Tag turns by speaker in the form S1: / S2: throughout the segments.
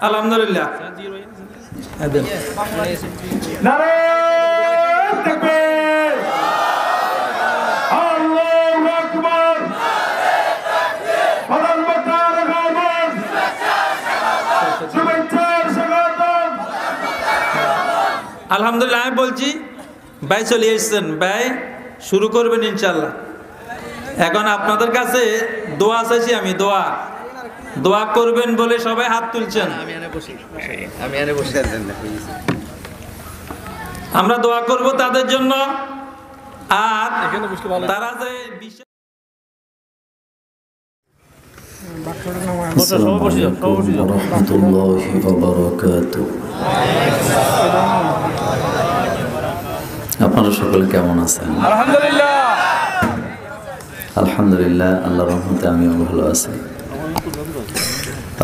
S1: আলহামদুলিল্লাহ।
S2: নারে তাকবীর, আল্লাহু আকবার, প্রধান বক্তার আগমন, শুভেচ্ছার স্বাগতম।
S1: আলহামদুলিল্লাহ। আমি বলছি ভাই চলে এসেছেন, ভাই শুরু করবেন ইনশাল্লাহ। এখন আপনাদের কাছে দোয়া চাইছি আমি, দোয়া করবেন বলে সবাই হাত তুলছেন। আমরা দোয়া করব তাদের জন্য, আর তারা যে
S3: আসসালামু আলাইকুম ওয়া রাহমাতুল্লাহি ওয়া বারাকাতুহু। আপনারা সকলে কেমন আছেন?
S2: আলহামদুলিল্লাহ।
S3: আলহামদুলিল্লাহ, আল্লাহর রহমতে আমিও ভালো আছি।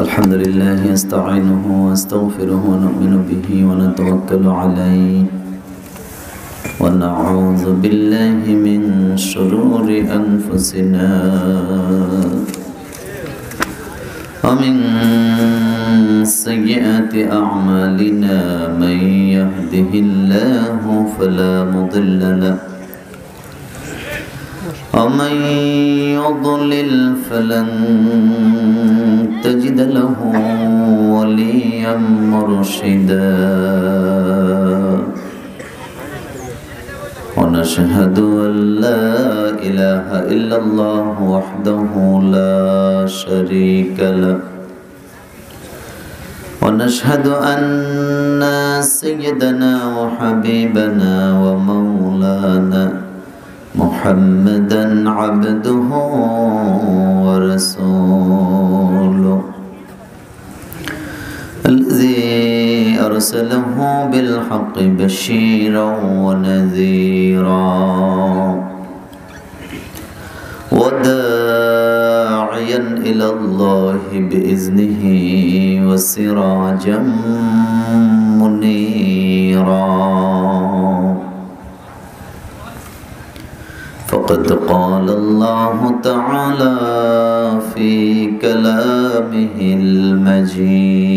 S3: আলহামদুলিল্লাহ, নাস্তাঈনুহু ওয়া নাস্তাগফিরুহু ওয়া নু'মিনু বিহি ওয়া নাতাওয়াক্কালু আলাইহি ওয়া নাউযু বিল্লাহি মিন শুরুরি আনফুসিনা ومن سيئات أعمالنا من يهده الله فلا مضل له ومن يضلل فلن تجد له وليا مرشدا ونشهد أن لا إله إلا الله وحده لا شريك له ونشهد أن سيدنا وحبيبنا ومولانا محمدا عبده ورسوله الذي أرسله بالحق بشيرا ونذيرا وداعيا إلى الله بإذنه وسراجا منيرا فقد قال الله تعالى في كلامه المجيد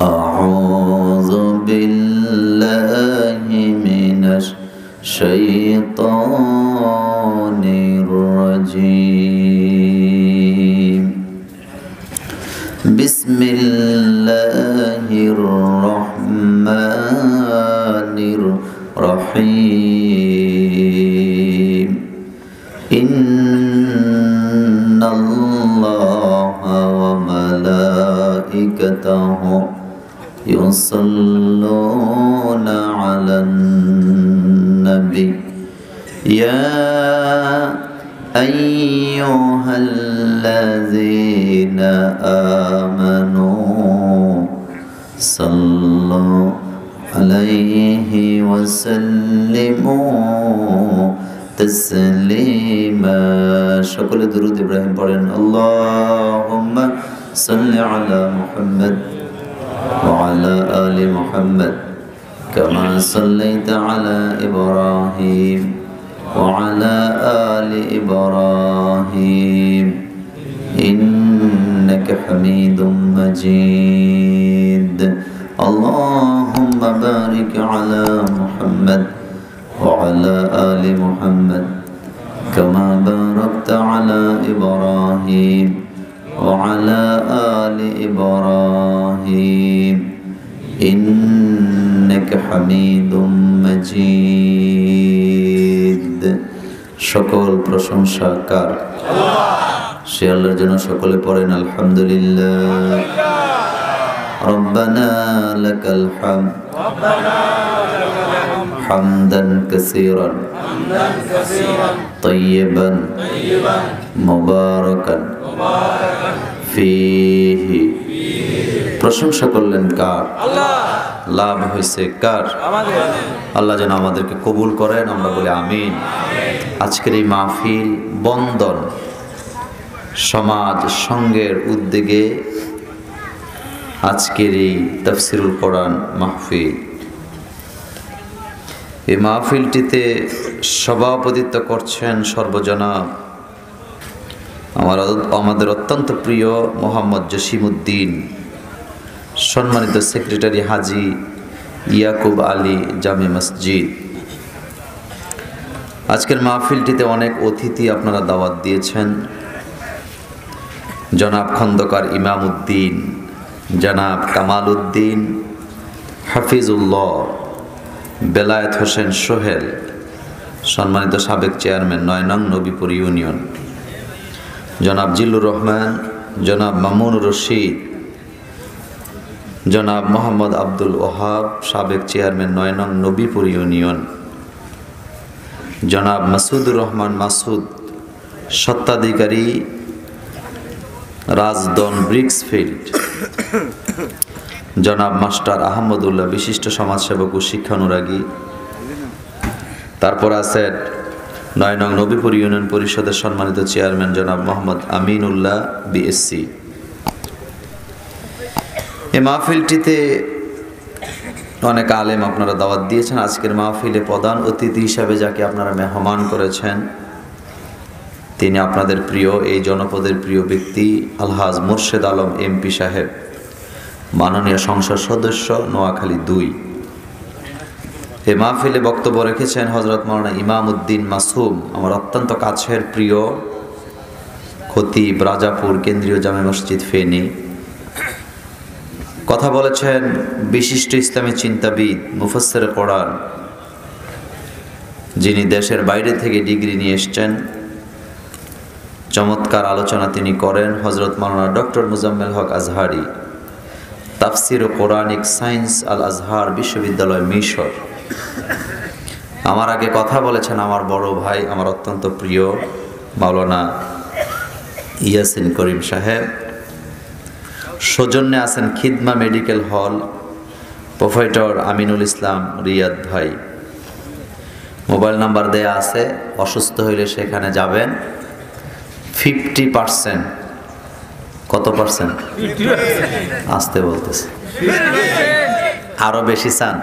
S3: أعوذ بالله من الشيطان الرجيم بسم الله الرحمن الرحيم إن الله وملائكته يصلون على النبي يا أيها الذين آمنوا صلوا عليه وسلموا تسليما شكل درود إبراهيم পড়েন اللهم صل على محمد وعلى آل محمد كما صليت على إبراهيم وعلى آل إبراهيم إنك حميد مجيد اللهم بارك على محمد وعلى آل محمد كما باركت على إبراهيم وعلى آل إبراهيم إنك حميد مجيد সকল প্রশংসা কার? সে আল্লাহর জন্য সকলে পড়েন আলহামদুলিল্লাহ। ربنا لك الحمد حمدا كثيرا طيبا مباركا فيه প্রশংসা করলেন কার? লাভ হয়েছে কার? আল্লাহ যেন আমাদেরকে কবুল করেন, আমরা বলি আমিন। আজকের এই মাহফিল বন্দন সমাজ সংঘের উদ্যোগে আজকের এই তাফসিরুল কোরআন মাহফিল, এই মাহফিলটিতে
S4: সভাপতিত্ব করছেন সর্বজনাব আমাদের অত্যন্ত প্রিয় মোহাম্মদ জসিমউদ্দিন, সম্মানিত সেক্রেটারি হাজি ইয়াকুব আলী জামে মসজিদ। আজকের মাহফিলটিতে অনেক অতিথি আপনারা দাওয়াত দিয়েছেন। জনাব খন্দকার ইমাম উদ্দিন, জনাব কামাল উদ্দিন, হাফিজুল্লাহ, বেলায়েত হোসেন সোহেল, সম্মানিত সাবেক চেয়ারম্যান ৯ নং নবীপুর ইউনিয়ন, জনাব জিল্লুর রহমান, জনাব মামুনুর রশিদ, জনাব মোহাম্মদ আব্দুল ওহাব, সাবেক চেয়ারম্যান ৯ নং নবীপুর ইউনিয়ন, জনাব মাসুদুর রহমান মাসুদ, স্বত্বাধিকারী রাজদন ব্রিক্সফিল্ড, জনাব মাস্টার আহমদুল্লাহ, বিশিষ্ট সমাজসেবক ও শিক্ষানুরাগী। তারপর আছেন ৯ নং নবীপুর ইউনিয়ন পরিষদের সম্মানিত চেয়ারম্যান জনাব মোহাম্মদ আমিনুল্লাহ বিএসসি। এই মাহফিলটিতে অনেক আলেম আপনারা দাওয়াত দিয়েছেন। আজকের মাহফিলে প্রধান অতিথি হিসাবে যাকে আপনারা মেহমান করেছেন, তিনি আপনাদের প্রিয়, এই জনপদের প্রিয় ব্যক্তি আলহাজ মুর্শেদ আলম এমপি সাহেব, মাননীয় সংসদ সদস্য নোয়াখালী ২। এই মাহফিলে বক্তব্য রেখেছেন হযরত মাওলানা ইমাম উদ্দিন মাসুম, আমার অত্যন্ত কাছের প্রিয় খতিব, রাজাপুর কেন্দ্রীয় জামে মসজিদ ফেনী। কথা বলেছেন বিশিষ্ট ইসলামী চিন্তাবিদ, মুফাসসির কোরআন, যিনি দেশের বাইরে থেকে ডিগ্রি নিয়ে এসছেন। চমৎকার আলোচনা তিনি করেন হযরত মাওলানা ডক্টর মুজাম্মেল হক আজহারি, তাফসির ও কোরআনিক সায়েন্স আল আজহার বিশ্ববিদ্যালয় মিশর। আমার আগে কথা বলেছেন আমার বড় ভাই, আমার অত্যন্ত প্রিয় মাওলানা ইয়াসিন করিম সাহেব। সৌজন্যে আছেন খিদমা মেডিকেল হল প্রোফাইটর আমিনুল ইসলাম রিয়াদ ভাই। মোবাইল নাম্বার দেয়া আছে, অসুস্থ হইলে সেখানে যাবেন। 50%, কত পার্সেন্ট? আসতে বলতেছে, আরো বেশি চান?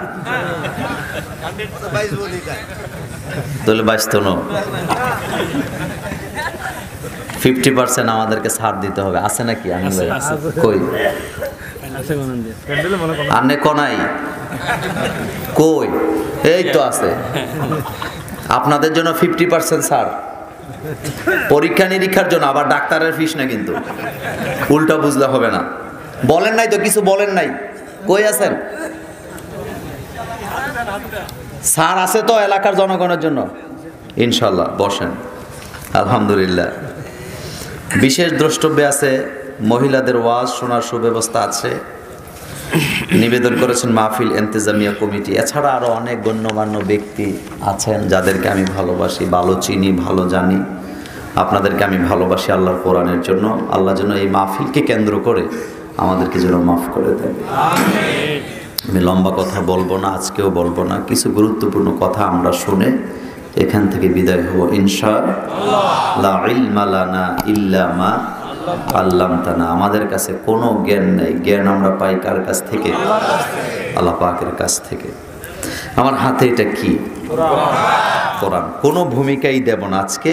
S4: তাহলে 50% আমাদেরকে ছাড় দিতে হবে। আছে নাকি? কই আনে কোনাই কই? এই তো আছে। আপনাদের জন্য 50% ছাড়, পরীক্ষা নিরীক্ষার জন্য। আবার ডাক্তারের ফিস না কিন্তু, উল্টা বুঝলে হবে না। বলেন নাই তো, কিছু বলেন নাই, কই আছেন? স্যার আছে তো এলাকার জনগণের জন্য, ইনশাল্লাহ বসেন। আলহামদুলিল্লাহ। বিশেষ দ্রষ্টব্য আছে, মহিলাদের ওয়াজ শোনার সুব্যবস্থা আছে। নিবেদন করেছেন মাহফিল ইন্তেজামিয়া কমিটি। এছাড়া আরো অনেক গণ্যমান্য ব্যক্তি আছেন যাদেরকে আমি ভালোবাসি, ভালো চিনি, ভালো জানি। আপনাদেরকে আমি ভালোবাসি আল্লাহর কোরআনের জন্য। আল্লাহ যেন এই মাহফিলকে কেন্দ্র করে আমাদেরকে যেন মাফ করে দেন। আমি লম্বা কথা বলবো না, আজকেও বলবো না। কিছু গুরুত্বপূর্ণ কথা আমরা শুনে এখান থেকে বিদায় হব ইনশাআল্লাহ। লা ইলমা লানা ইল্লা মা আল্লামতানা। আমাদের কাছে কোনো জ্ঞান নেই, জ্ঞান আমরা পাই কার কাছ থেকে? আল্লাহ পাকের কাছ থেকে। আমার হাতে এটা কি? কোরআন। কোনো ভূমিকাই দেব না আজকে।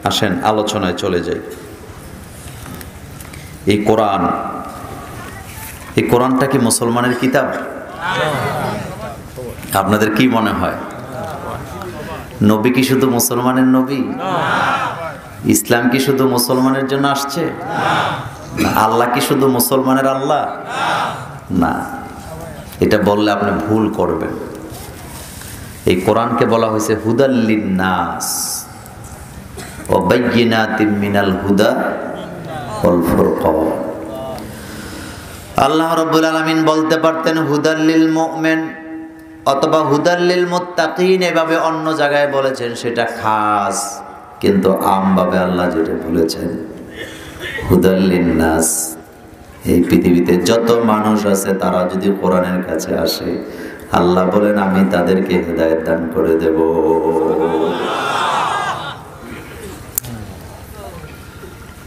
S4: আসেন আলোচনায় চলে যাই। এই কোরআনটা কি মুসলমানের কিতাব? আপনাদের কি মনে হয়? নবী কি শুধু মুসলমানের নবী? ইসলাম কি শুধু মুসলমানের জন্য আসছে? আল্লাহ কি শুধু মুসলমানের আল্লাহ? না, এটা বললে আপনি ভুল করবেন। এই কোরআনকে বলা হয়েছে হুদাল লিন্নাস ওয়া বাইয়িনাতিম মিনাল হুদা ওয়াল ফুরকান। আল্লাহ রাব্বুল আলামিন বলতে পারতেন হুদাল লিল মুমিন অথবা হুদাল লিল মুত্তাকিন, এভাবে অন্য জায়গায় বলেছেন, সেটা খাস। কিন্তু আমভাবে আল্লাহ যেটা বলেছেন হুদাল লিন্নাস, এই পৃথিবীতে যত মানুষ আছে তারা যদি কোরআনের কাছে আসে, আল্লাহ বলেন আমি তাদেরকে হেদায়েত দান করে দেব।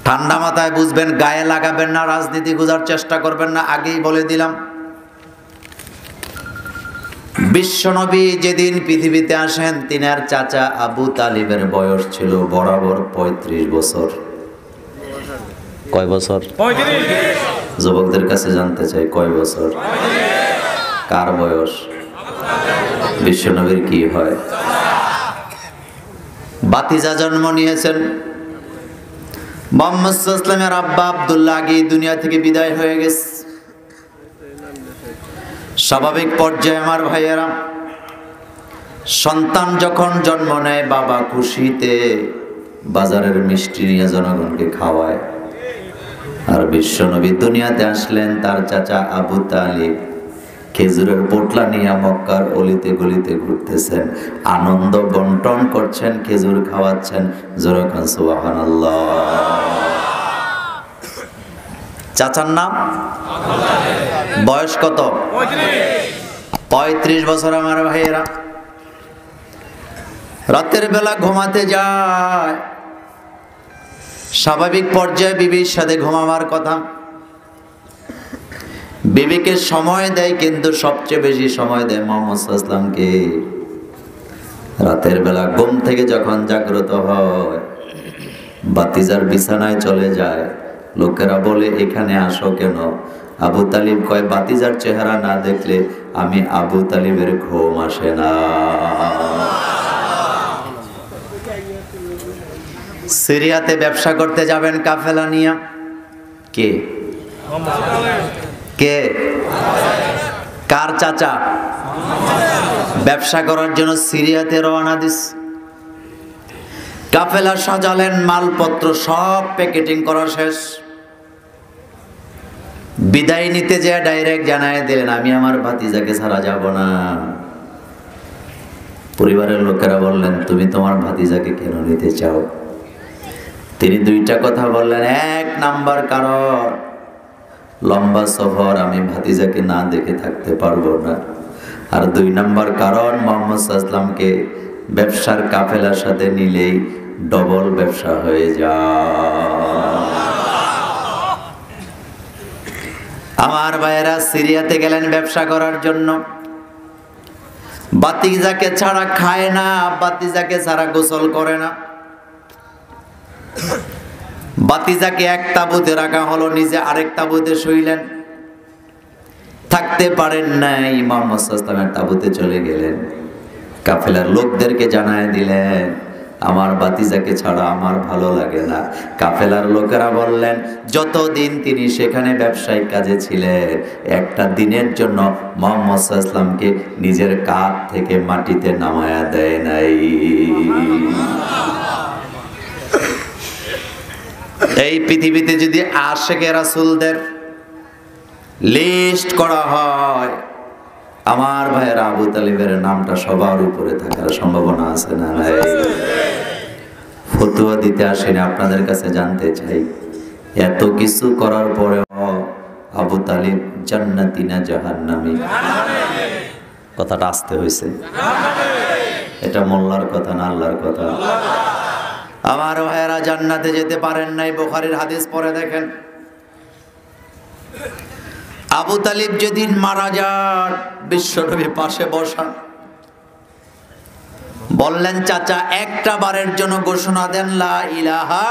S4: ঠান্ডা মাথায় বুঝবেন, গায়ে লাগাবেন না, রাজনীতি বোঝার চেষ্টা করবেন না। আগেই বলে দিলাম, বিশ্বনবী যেদিন পৃথিবীতে আসেন তিনার চাচা আবু তালিবের বয়স ছিল বরাবর ৩৫ বছর। কয় বছর? যুবকদের কাছে জানতে চাই কয় বছর? কার বয়স? বিশ্বনবীর কি হয়? বাতিজা জন্ম নিয়েছেন। মুহাম্মদ সাল্লাল্লাহু আলাইহি ওয়াসাল্লামের আব্বা আব্দুল্লাহ আগে দুনিয়া থেকে বিদায় হয়ে গেছে। স্বাভাবিক পর্যায়ে আমার ভাইয়েরা, সন্তান যখন জন্ম নেয় বাবা খুশিতে বাজারের মিষ্টি নিয়ে জনগণকে খাওয়ায়। আর বিশ্বনবী দুনিয়াতে আসলেন, তার চাচা আবু তালিব খেজুরের পোটলা নিয়ে মক্কার অলিতে গলিতে ঘুরতেছেন, আনন্দ বন্টন করছেন, খেজুর খাওয়াচ্ছেন। জোরে কান সুবহানাল্লাহ। চাচার নাম? বয়স কত? ৩৫ বছর। আমার ভাইয়েরা, রাতের বেলা ঘুমাতে যায়। স্বাভাবিক পর্যায়ে বিবির সাথে ঘুমাবার কথা, বিবিকে সময় দেয়, কিন্তু সবচেয়ে বেশি সময় দেয় মুহাম্মদ সাল্লাল্লাহু আলাইহি ওয়াসাল্লামকে। রাতের বেলা ঘুম থেকে যখন জাগ্রত হয়, বাতিজার বিছানায় চলে যায়। লোকেরা বলে এখানে আসো কেন? আবু তালিব কয়, বাতিজার চেহারা না দেখলে আমি আবু তালিবের ঘুম আসে না। সিরিয়াতে ব্যবসা করতে যাবেন কাফেলা নিয়ে। কে কে? কার চাচা? ব্যবসা করার জন্য সিরিয়াতে রওনা দিস। কাফেলা সাজালেন, মালপত্র সব প্যাকেটিং করা শেষ। বিদায় নিতে যেয়ে ডাইরেক্ট জানায় দিলেন, আমি আমার ভাতিজাকে ছাড়া যাব না। পরিবারের লোকেরা বললেন, তুমি তোমার ভাতিজাকে কেন নিতে চাও? তিনি দুইটা কথা বললেন। এক নাম্বার কারণ, লম্বা সফর, আমি ভাতিজাকে না দেখে থাকতে পারবো না। আর দুই নাম্বার কারণ, মুহাম্মদ সাল্লাল্লাহু আলাইহি ওয়াসাল্লামকে ব্যবসার কাফেলার সাথে নিলেই ডবল ব্যবসা হয়ে যায়। আমার ভাইয়েরা সিরিয়াতে গেলেন ব্যবসা করার জন্য। বাতিজাকে ছাড়া খায় না, বাতিজাকে ছাড়া গোসল করে না। বাতিজাকে এক তাঁবুতে রাখা হলো, নিজে আরেক তাঁবুতে শুইলেন। থাকতে পারেন নাই, মুহাম্মদ সাল্লাল্লাহু আলাইহি ওয়াসাল্লামের তাঁবুতে চলে গেলেন। কাফেলার লোকদেরকে জানায় দিলেন, আমার বাতিজাকে ছাড়া আমার ভালো লাগে না। কাফেলার লোকেরা বললেন, যতদিন তিনি সেখানে ব্যবসায়িক কাজে ছিলেন, একটা দিনের জন্য মুহাম্মদ সাল্লাল্লাহু আলাইহি ওয়াসাল্লামকে নিজের কাঁধ থেকে মাটিতে নামায়া দেয় নাই। এই পৃথিবীতে যদি আশিকে রাসূলদের লিস্ট করা হয়, আমার ভাইয়ের আবু তালিবের নামটা সবার উপরে থাকার সম্ভাবনা আছে না নাই? ফতোয়া দিতে আসেনি, আপনাদের কাছে জানতে চাই, এত কিছু করার পরে আবু তালিব জান্নাতি না জাহান্নামী? কথাটা আসতে হয়েছে। এটা মোল্লার কথা না আল্লাহর কথা? আমার ভাইয়েরা জান্নাতে যেতে পারেন নাই, বুখারীর হাদিস পড়ে দেখেন। আবু তালিব যেদিন মারা যান, বিশ্বনবী পাশে বসা। বললেন, চাচা একটা বারের জন্য ঘোষণা দেন, লা ইলাহা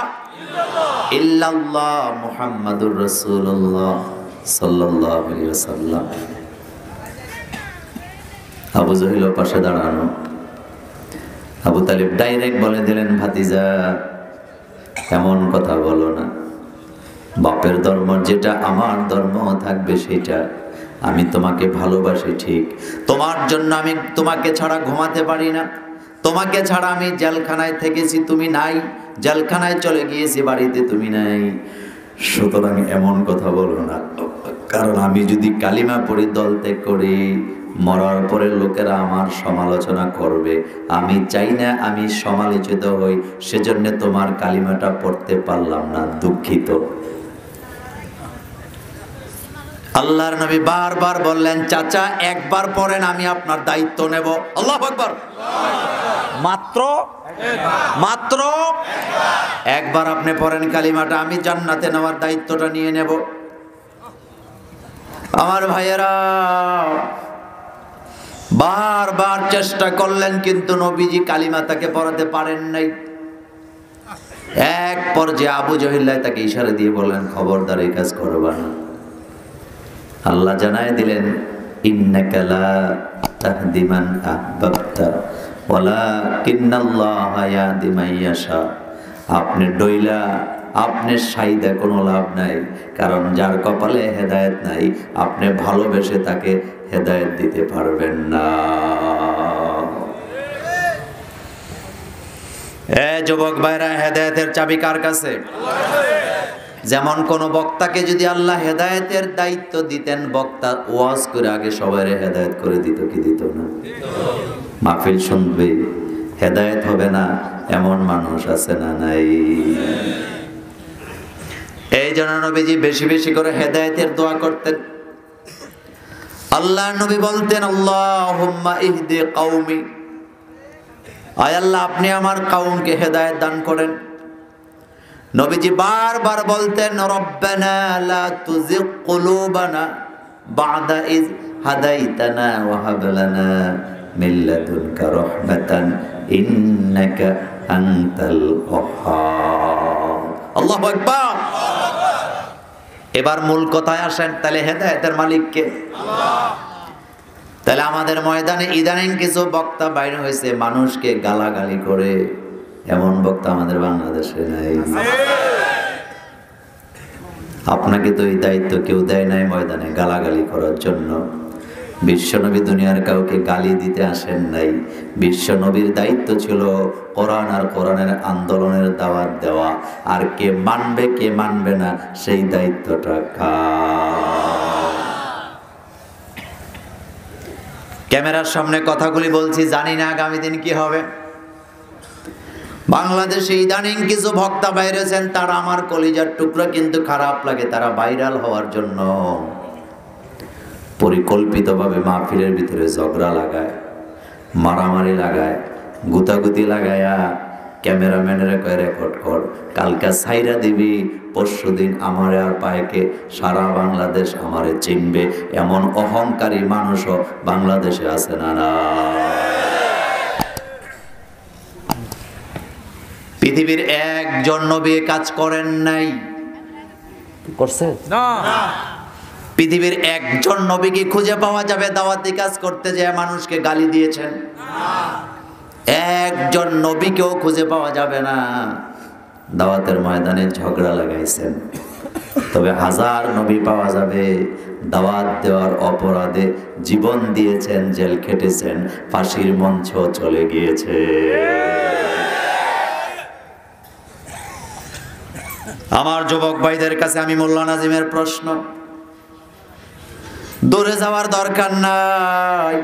S4: ইল্লাল্লাহ মুহাম্মাদুর রাসূলুল্লাহ সাল্লাল্লাহু আলাইহি ওয়াসাল্লাম। আবু জাহেল পাশে দাঁড়ানো। আবু তালিব ডাইরেক্ট বলে দিলেন, ভাতিজা এমন কথা বলো না। বাপের ধর্ম যেটা, আমার ধর্ম থাকবে সেটা। আমি তোমাকে ভালোবাসি ঠিক, তোমার জন্য আমি তোমাকে ছাড়া ঘুমাতে পারি না। তোমাকে ছাড়া আমি জেলখানায় থেকেছি, তুমি নাই। জেলখানায় চলে গিয়েছি, বাড়িতে তুমি নাই। সুতরাং এমন কথা বলো না, কারণ আমি যদি কালিমা পড়ি, দল ত্যাগ করি, মরার পরে লোকেরা আমার সমালোচনা করবে। আমি চাই না আমি সমালোচিত হই, সেজন্য তোমার কালিমাটা পড়তে পারলাম না, দুঃখিত। আল্লাহর নবী বারবার বললেন, চাচা একবার পড়েন, আমি আপনার দায়িত্ব নেব। আল্লাহু আকবার। মাত্র একবার আপনি পড়েন কালিমাটা, আমি জান্নাতে নেওয়ার দায়িত্বটা নিয়ে নেব। আমার ভাইয়েরা, বারবার চেষ্টা করলেন কিন্তু নবীজি কালিমা তাকে পড়াতে পারেন নাই। এক পর্যায়ে আবু জহিল তাকে ইশারা দিয়ে বললেন, খবরদার এই কাজ করবা না। আল্লাহ জানায় দিলেন, ইন্নাকা লা তাহদি মান আহবাবতা ওয়ালাকিন্নাল্লাহা ইয়াহদি মান ইয়াশা। আপনি ডইলা আপনি সাইদা কোনো লাভ নাই, কারণ যার কপালে হেদায়েত নাই আপনি ভালোবেসে তাকে হেদায়েত দিতে পারবেন না। যুবক ভাইরা, হেদায়েতের চাবি কার কাছে? যেমন কোন বক্তাকে যদি আল্লাহ হেদায়েতের দায়িত্ব দিতেন, বক্তা ওয়াজ করে আগে সবাই হেদায়েত করে দিত কি দিত না? মাহফিল শুনবে, হেদায়েত হবে না এমন মানুষ আছে না নাই? এই জন্য নবীজি বেশি বেশি করে হেদায়েতের দোয়া করতেন। আল্লাহ নবী বলতেন, আল্লাহুম্মা ইহদি কওমি, আয় আল্লাহ আপনি আমার কওমকে হেদায়েত দান করেন। নবীজি বারবার বলতেন, রব্বানা লা তুযিগ কুলুবানা বা'দা ইয হাদাইতানা ওয়া হাব লানা মিন লাদুনকা রাহমাতান ইন্নাকা আনতাল ওয়াহ্হাব। আল্লাহু আকবার। এবার মূল কথায় আসেন, তাহলে হেদায়েতের মালিক কে? আল্লাহ। তাহলে আমাদের ময়দানে ইদানিং কিছু বক্তা বাইরে হয়েছে মানুষকে গালাগালি করে, এমন বক্তা আমাদের বাংলাদেশে নাই। আপনাকে তো এই দায়িত্ব কেউ দেয় নাই ময়দানে গালাগালি করার জন্য। বিশ্বনবী দুনিয়ার কাউকে গালি দিতে আসেন নাই। বিশ্বনবীর দায়িত্ব ছিল কোরআন আর কোরআনের আন্দোলনের দাওয়াত দেওয়া, আর কে মানবে কে মানবে না সেই দায়িত্বটা কার? ক্যামেরার সামনে কথাগুলি বলছি, জানি না আগামী দিন কি হবে। বাংলাদেশে ইদানিং কিছু বক্তা বাইরেছেন, তারা আমার কলিজার টুকরা, কিন্তু খারাপ লাগে। তারা ভাইরাল হওয়ার জন্য পরিকল্পিতভাবে মাহফিলের ভিতরে ঝগড়া লাগায়, মারামারি লাগায়, গুতাগুতি লাগায়া ক্যামেরাম্যানের কয় রেকর্ড কর, কালকা সাইরা দিবি, পরশুদিন আমারে আর পায়কে সারা বাংলাদেশ আমারে চিনবে। এমন অহংকারী মানুষও বাংলাদেশে আছে না? না, পৃথিবীর একজন নবী কাজ করেন নাই, করছে না? পৃথিবীর একজন নবীকে খুঁজে পাওয়া যাবে দাওয়াতি কাজ করতে যে মানুষকে গালি দিয়েছেন? একজন নবীকেও খুঁজে পাওয়া যাবে না দাওয়াতের ময়দানে ঝগড়া লাগাইছেন। তবে হাজার নবী পাওয়া যাবে দাওয়াত দেওয়ার অপরাধে জীবন দিয়েছেন, জেল খেটেছেন, ফাঁসির মঞ্চ চলে গিয়েছে। আমার যুবক ভাইদের কাছে আমি মোল্লা নাজিমের প্রশ্ন, দূরে যাওয়ার দরকার নাই।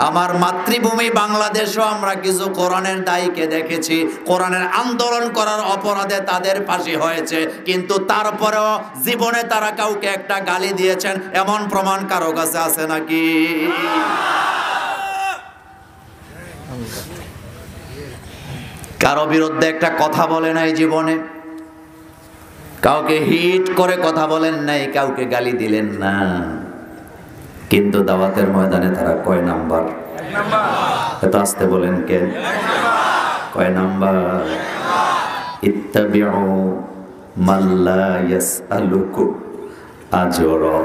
S4: আমার মাতৃভূমি বাংলাদেশও আমরা কিছু কোরআনের দায়ীকে দেখেছি, কোরআনের আন্দোলন করার অপরাধে তাদের ফাঁসি হয়েছে, কিন্তু তারপরেও জীবনে তারা কাউকে একটা গালি দিয়েছেন এমন প্রমাণ কারো কাছে আছে নাকি? কারো বিরুদ্ধে একটা কথা বলে নাই জীবনে, কাউকে হিট করে কথা বলেন নাই, কাউকে গালি দিলেন না, কিন্তু দাওয়াতের ময়দানে তারা কয় নাম্বার? এত আসতে বলেন কেন? কয় নাম্বার? ইত্তাবিউ মান লা ইয়াসআলুকুম আজরা।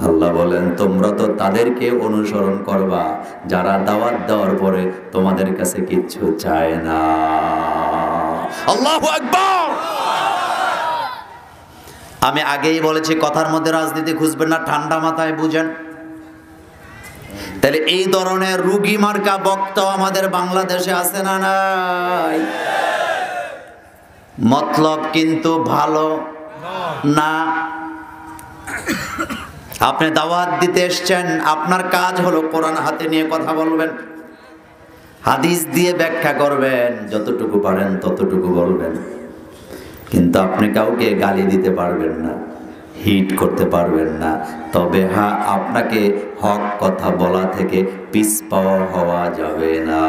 S4: আল্লাহ বলেন তোমরা তো তাদেরকে অনুসরণ করবা যারা দাওয়াত দেওয়ার পরে তোমাদের কাছে কিচ্ছু চায় না। আল্লাহু আকবার। আমি আগেই বলেছি কথার মধ্যে রাজনীতি খুঁজবেন না, ঠান্ডা মাথায় বুঝেন। তাহলে এই ধরনের রুগী মার্কা বক্তা আমাদের বাংলাদেশে আছে না নাই? মতলব কিন্তু ভালো না। আপনি দাওয়াত দিতে এসছেন, আপনার কাজ হলো কোরআন হাতে নিয়ে কথা বলবেন, হাদিস দিয়ে ব্যাখ্যা করবেন, যতটুকু পারেন ততটুকু বলবেন, কিন্তু আপনি কাউকে গালি দিতে পারবেন না, হিট করতে পারবেন না। তবে হ্যাঁ, আপনাকে হক কথা বলা থেকে পিছপা হওয়া যাবে না।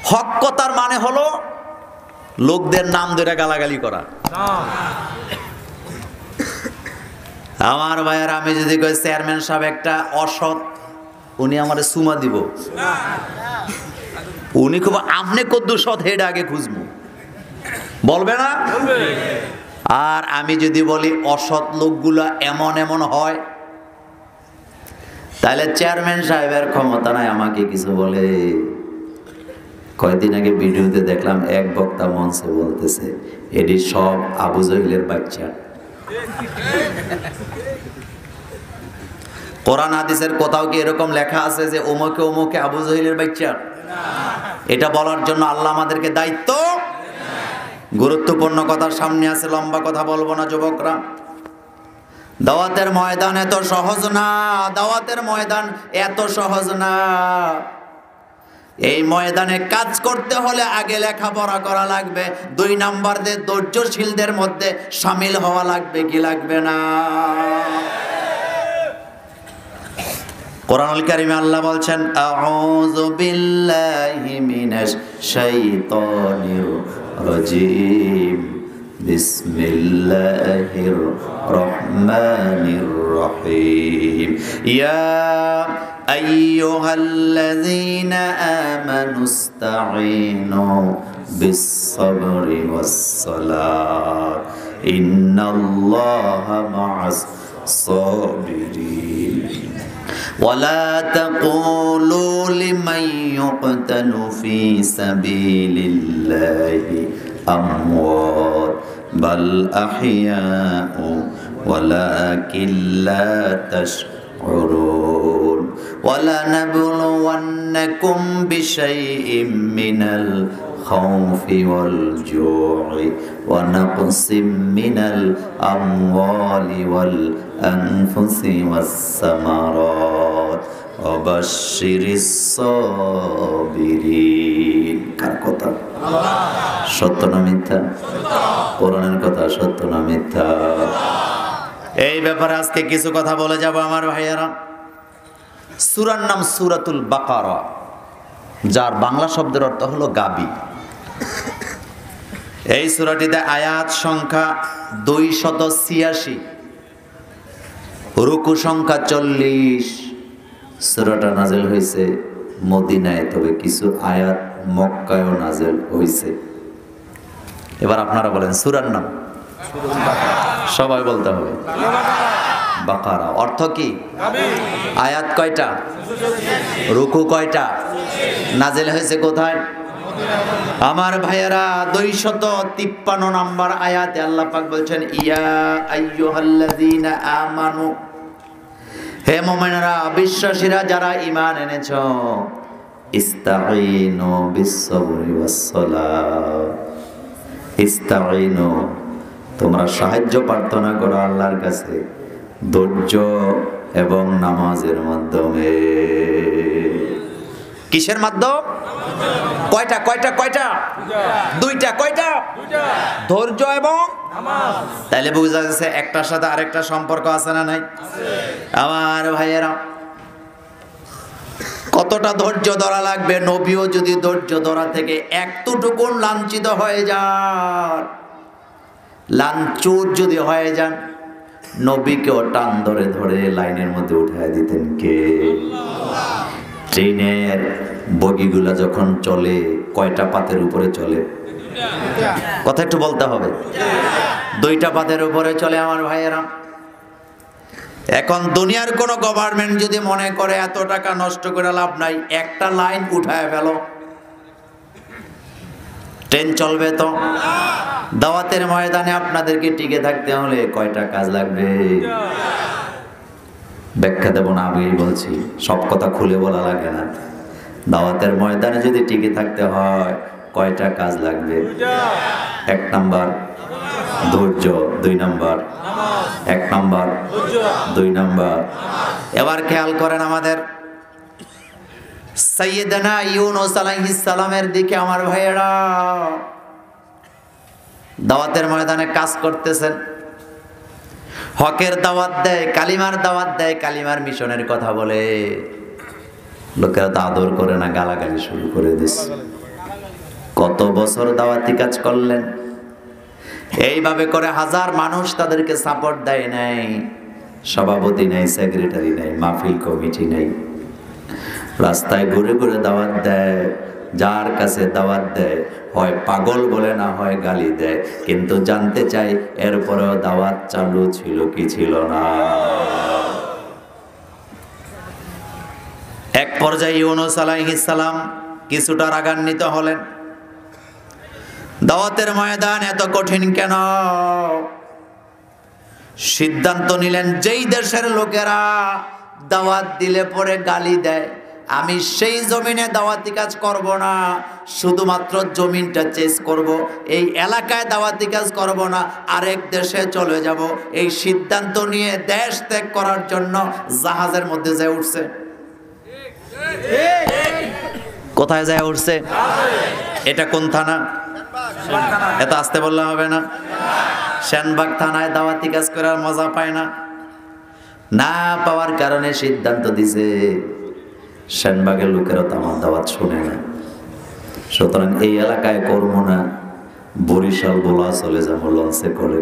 S4: হক কথার মানে হলো লোকদের নাম ধরে গালাগালি করা। আমার ভাইয়ের আমি যদি কই চেয়ারম্যান সাহেব একটা অসৎ, উনি আমারে সুমা দিব। উনি খুব আপনি কদ্দু সৎ হেড আগে খুঁজবো, বলবে না? আর আমি যদি বলি অসৎ লোকগুলা এমন এমন হয়, তাহলে চেয়ারম্যান সাহেবের ক্ষমতা নাই আমাকে কিছু বলে। কয়েকদিন আগে ভিডিওতে দেখলাম এক বক্তা মঞ্চে বলতেছে এটি সব আবু জহিলের বাচ্চা। কোরআন হাদিসের কোথাও কি এরকম লেখা আছে যে ওমকে ওমকে আবু জহিলের বাচ্চা? এটা বলার জন্য আল্লাহ আমাদেরকে দায়িত্ব। গুরুত্বপূর্ণ কথার সামনে আছে, লম্বা কথা বলবো না যুবকরা। দাওয়াতের ময়দান এত সহজ না, দাওয়াতের ময়দান এত সহজ না। এই ময়দানে কাজ করতে হলে আগে লেখাপড়া করা লাগবে, 2 নাম্বারদের ধৈর্যশীলদের মধ্যে শামিল হওয়া লাগবে, কি লাগবে না? কোরআনুল কারীমে আল্লাহ বলছেন আউযু বিল্লাহি মিনাশ শাইতানির রাজিম বিসমিল্লাহির রহমানির রহিম ইয়া আইয়ুহাল্লাযীনা আমানুস্তাঈনু বিস-সাবরি ওয়াস-সালাত ইন্নাল্লাহা মা'আস সাবিরিন ولا تقولوا لمن يقتل في سبيل الله أموات بل أحياء ولكن لا تشعرون ولنبلونكم بشيء من الخوف والجوع ونقص من الأموال والأنفس والثمرات وبشر الصابرين। কার কথা? সত্য না মিথ্যা? কোরআনের কথা সত্য না মিথ্যা? এই ব্যাপারে আজকে কিছু কথা বলে যাব আমার ভাইয়েরা। সূরার নাম সূরাতুল বাকারা, যার বাংলা শব্দের অর্থ হলো গাবি। এই সূরাটিতে আয়াত সংখ্যা 286, রুকু সংখ্যা 40। সূরাটা নাযিল হয়েছে মদিনায়, তবে কিছু আয়াত মক্কায়ও নাযিল হয়েছে। এবার আপনারা বলেন সূরার নাম, সবাই বলতে হবে বাকারা। অর্থ কি? আয়াত কয়টা? রুকু কয়টা? নাযিল হয়েছে কোথায়? আমার ভাইয়েরা 253 নম্বর আয়াতে আল্লাহ পাক বলছেন ইয়া আইয়ুহাল্লাযীনা আমানু, হে মুমিনরা, বিশ্বাসীরা যারা ঈমান এনেছো, ইস্তাঈনু বিস-সাবরি ওয়াস-সালাত। ইস্তাঈনু, তোমরা সাহায্য প্রার্থনা করো আল্লাহর কাছে ধৈর্য এবং নামাজের মাধ্যমে। কিসের মাধ্যম? কয়টা কয়টা কয়টা? দুইটা। কয়টা? ধৈর্য এবং নামাজ। তাইলে বুঝা যাচ্ছে একটার সাথে আরেকটা সম্পর্ক আছে না নাই? আমার ভাইয়েরা, কতটা ধৈর্য ধরা লাগবে? নবীও যদি ধৈর্য ধরা থেকে একটুকুন লাঞ্ছিত হয়ে যান, লাঞ্ছুর যদি হয়ে যান, নবীকেও টান ধরে ধরে লাইনের মধ্যে উঠায় দিতেন কে? ট্রেনের বগিগুলা যখন চলে কয়টা পাতের উপরে চলে? কথা একটু বলতে হবে। 2টা পাতের উপরে চলে আমার ভাইয়েরা। এখন দুনিয়ার কোন গভর্নমেন্ট যদি মনে করে এত টাকা নষ্ট করে লাভ নাই, একটা লাইন উঠায় ফেলো, ট্রেন চলবে তো? দাওয়াতের ময়দানে আপনাদেরকে টিকে থাকতে হলে কয়টা কাজ লাগবে? ব্যাখ্যা দেব না, আমি বলছি, সব কথা খুলে বলা লাগে না। দাওয়াতের ময়দানে যদি টিকে থাকতে হয় কয়টা কাজ লাগবে? 1 নাম্বার ধৈর্য, 2 নাম্বার 1 নাম্বার 2 নাম্বার। এবার খেয়াল করেন আমাদের সাইয়েদনা ইউনূস আলাইহিস সালামের দিকে আমার ভাইয়েরা। দাওয়াতের ময়দানে কাজ করতেছেন, হকের দাওয়াত দেয়, কালিমার দাওয়াত দেয়, কালিমার মিশনের কথা বলে। লোকেরা তো আদর করে না, গালাগালি শুরু করে দিস। কত বছর দাওয়াতি কাজ করলেন, এইভাবে করে হাজার মানুষ তাদেরকে সাপোর্ট দেয় নাই। সভাপতি নেই, সেক্রেটারি নেই, মাহফিল কমিটি নেই। রাস্তায় ঘুরে ঘুরে দাওয়াত দেয়, যার কাছে দাওয়াত দেয় হয় পাগল বলে, না হয় গালি দেয়। কিন্তু জানতে চাই এরপরেও দাওয়াত চালু ছিল কি ছিল না। এক পর্যায়ে ইউনূস আলাইহিস সালাম কিছুটা রাগান্বিত হলেন। দাওয়াতের ময়দান এত কঠিন কেন? সিদ্ধান্ত নিলেন, যেই দেশের লোকেরা দাওয়াত দিলে পরে গালি দেয়, আমি সেই জমিনে দাওয়াতি কাজ করব না, শুধুমাত্র জমিনটা চেঞ্জ করব, এই এলাকায় দাওয়াতি কাজ করব না, আরেক দেশে চলে যাব। এই সিদ্ধান্ত নিয়ে দেশ ত্যাগ করার জন্য জাহাজের মধ্যে যায় উঠছে। কোথায় যায় উঠছে? এটা কোন থানা? এত আসতে বললে হবে না। সেনবাগ থানায় দাওয়াতি কাজ করার মজা পায় না, না পাওয়ার কারণে সিদ্ধান্ত দিছে সেনবাগের লোকেরা তো আমার দাওয়াত শুনে না, সুতরাং এই এলাকায় করবো না, বরিশাল বোলা চলে যাবো লঞ্চে করে,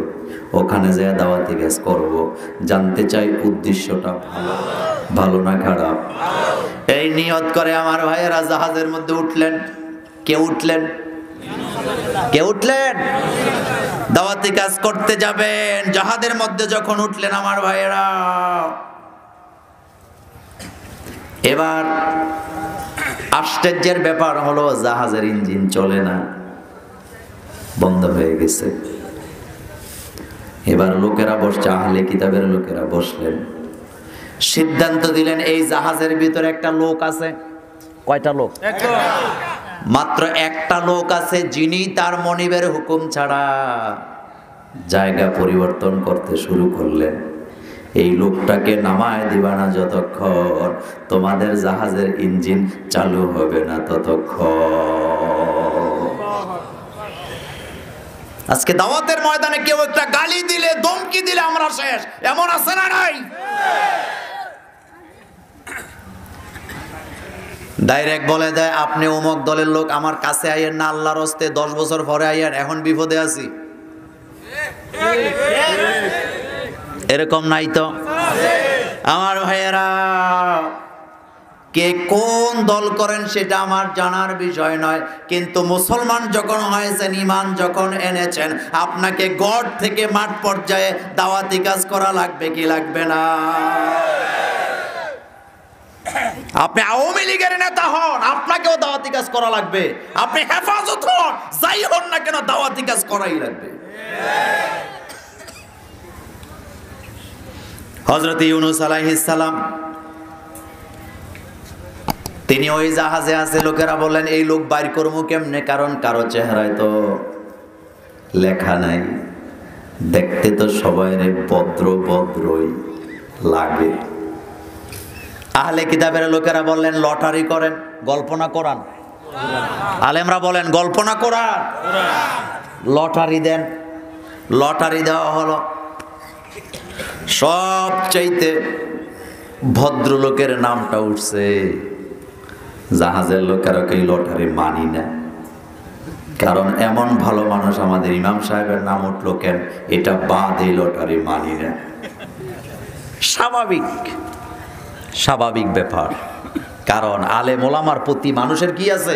S4: ওখানে যায় দাওয়াতি কাজ করব। জানতে চাই উদ্দেশ্যটা ভালো, ভালো না খারাপ? এই নিয়ত করে আমার ভাইয়েরা জাহাজের মধ্যে উঠলেন। কে উঠলেন? কে উঠলেন? দাওয়াতি কাজ করতে যাবেন। জাহাজের মধ্যে যখন উঠলেন আমার ভাইয়েরা, এবার আশ্চর্যের ব্যাপার হলো জাহাজের ইঞ্জিন চলে না, বন্ধ হয়ে গেছে। এবার লোকেরা বসছে, আহলে কিতাবের লোকেরা বসলেন, সিদ্ধান্ত দিলেন এই জাহাজের ভিতরে একটা লোক আছে। কয়টা লোক? মাত্র একটা লোক আছে, যিনি তার মনিবের হুকুম ছাড়া জায়গা পরিবর্তন করতে শুরু করলেন। এই লোকটাকে নামায় দিবা না যতক্ষণ তোমাদের জাহাজের ইঞ্জিন চালু হবে না ততক্ষণ। আজকে দাওয়াতের ময়দানে কেউ একটা গালি দিলে, ধমকি দিলে আমরা শেষ, এমন আছে না নাই? ডাইরেক্ট বলে দেয়, আপনি অমুক দলের লোক, আমার কাছে আইয়েন না, আল্লাহর হস্তে 10 বছর পরে আইয়েন, এখন বিপদে আছি। এরকম নাই তো আমার ভাইয়েরা? কে কোন দল করেন সেটা আমার জানার বিষয় নয়, কিন্তু মুসলমান যখন হয়েছেন, ঈমান যখন এনেছেন, আপনাকে গড় থেকে মাঠ পর্যায়ে দাওয়াতি কাজ করা লাগবে কি লাগবে না? আপনি আওয়ামী লীগের নেতা হন, আপনাকেও দাওয়াতি কাজ করা লাগবে। আপনি হেফাজত হন, যাই হন না কেন, দাওয়াতি কাজ করাই লাগবে। হযরত ইউনূস আলাইহিস সালাম তিনি ওই জাহাজে আছে। লোকেরা বললেন, এই লোক বাইর করবো কেমনে? কারণ কারো চেহারায় তো লেখা নাই, দেখতে তো সবাই ভদ্র ভদ্রই লাগে। আহলে কিতাবের লোকেরা বললেন, লটারি করেন, গল্প না কোরআন? আলেমরা বলেন, গল্প না কোরআন? লটারি দেন। লটারি দেওয়া হলো। সবচাইতে ভদ্রলোকের নামটা উঠছে। জাহাজের লোকেরা এই লটারি মানি না, কারণ এমন ভালো মানুষ আমাদের ইমাম সাহেবের নাম উঠলো কেন, এটা বাদ, এই লটারি মানি না। স্বাভাবিক, স্বাভাবিক ব্যাপার, কারণ আলেম ওলামার প্রতি মানুষের কি আছে?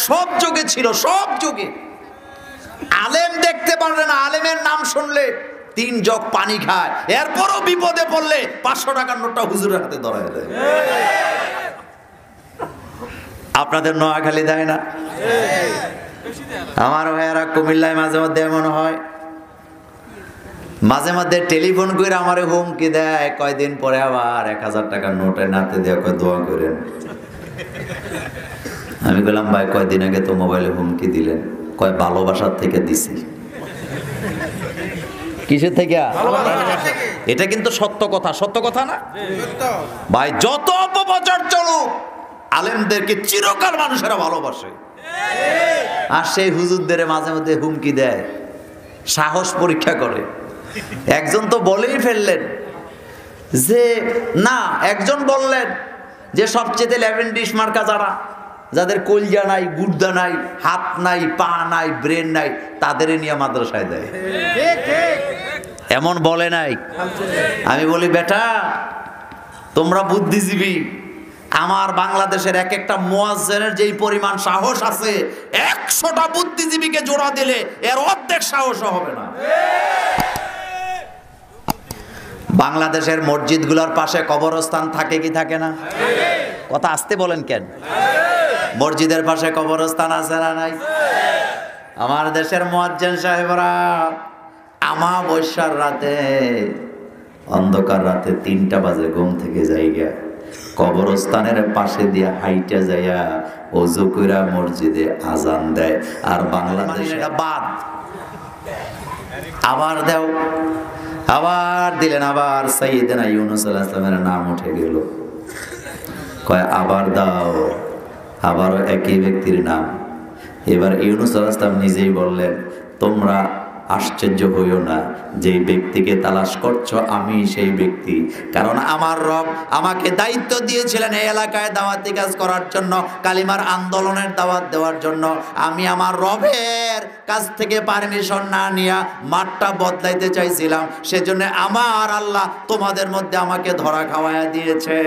S4: সব যুগে ছিল, সব যুগে। আলেম দেখতে পারলে না, আলেমের নাম শুনলে 3 জগ পানি খায়, এরপরও বিপদে পড়লে 500 টাকার নোটটা হুজুরের হাতে ধরায় দেয়। আপনাদের নোয়াখালী দেয় না? আমার ভাইয়ারা কুমিল্লায় মাঝে মধ্যে এমন হয়, মাঝে মধ্যে টেলিফোন করে আমারে হুমকি দেয়, কয়দিন পরে আবার 1000 টাকার নোটে নাতে দেয়, কয় দোয়া করেন। আমি বললাম, ভাই কয়দিন আগে তো মোবাইলে হুমকি দিলেন? কয় ভালোবাসার থেকে দিছি। কিসের থেকে? এটা কিন্তু সত্য কথা, সত্য কথা না ভাই? যত অপপ্রচার চলুক, আলেমদেরকে চিরকাল মানুষেরা ভালোবাসে। আর সেই হুজুরদের মাঝে মধ্যে হুমকি দেয়, সাহস পরীক্ষা করে। একজন তো বলেই ফেললেন যে না, একজন বললেন যে সবচেয়ে লেভেন ডিশ মার্কা যারা, যাদের কলজা নাই, গুর্দা নাই, হাত নাই, পা নাই, ব্রেন নাই, তাদের নিয়ে মাদ্রাসায় দেয়। এমন বলে নাই। আমি বলি বেটা তোমরা বুদ্ধিজীবী, আমার বাংলাদেশের এক একটা মুয়াজ্জিনের যেই পরিমাণ সাহস আছে 100টা বুদ্ধিজীবীকে জোড়া দিলে এর অর্ধেক সাহসও হবে না। বাংলাদেশের মসজিদগুলোর পাশে কবরস্থান থাকে কি থাকে না? কথা আসতে বলেন কেন? মসজিদের পাশে কবরস্থান আছে না নাই? আমার দেশের মুয়াজ্জিন সাহেবরা আমাবস্যার রাতে, অন্ধকার রাতে 3টা বাজে ঘুম থেকে যাইগা কবরস্থানের পাশে দিয়ে হাইটা যাইয়া ওযু কইরা মসজিদে আজান দেয়। আর বাংলাদেশে এটা বাদ, আবার দাও, আবার দিলেন, আবার সাইয়েদনা ইউনূস আলাইহিস সালামের নাম উঠে গেল, কয় আবার দাও, আবার একই ব্যক্তির নাম। এবার ইউনূস আলাইহিস সালাম নিজেই বললেন তোমরা আশ্চর্য হইও না, যেই ব্যক্তিকে তালাশ করছো আমি সেই ব্যক্তি, কারণ আমার রব আমাকে দায়িত্ব দিয়েছিলেন এই এলাকায় দাওয়াতি কাজ করার জন্য, কালিমার আন্দোলনের দাওয়াত দেওয়ার জন্য। আমি আমার রবের কাছ থেকে পারমিশন না নিয়ে মাঠটা বদলাইতে চাইছিলাম, সেজন্য আমার আল্লাহ তোমাদের মধ্যে আমাকে ধরা খাওয়ায়া দিয়েছে।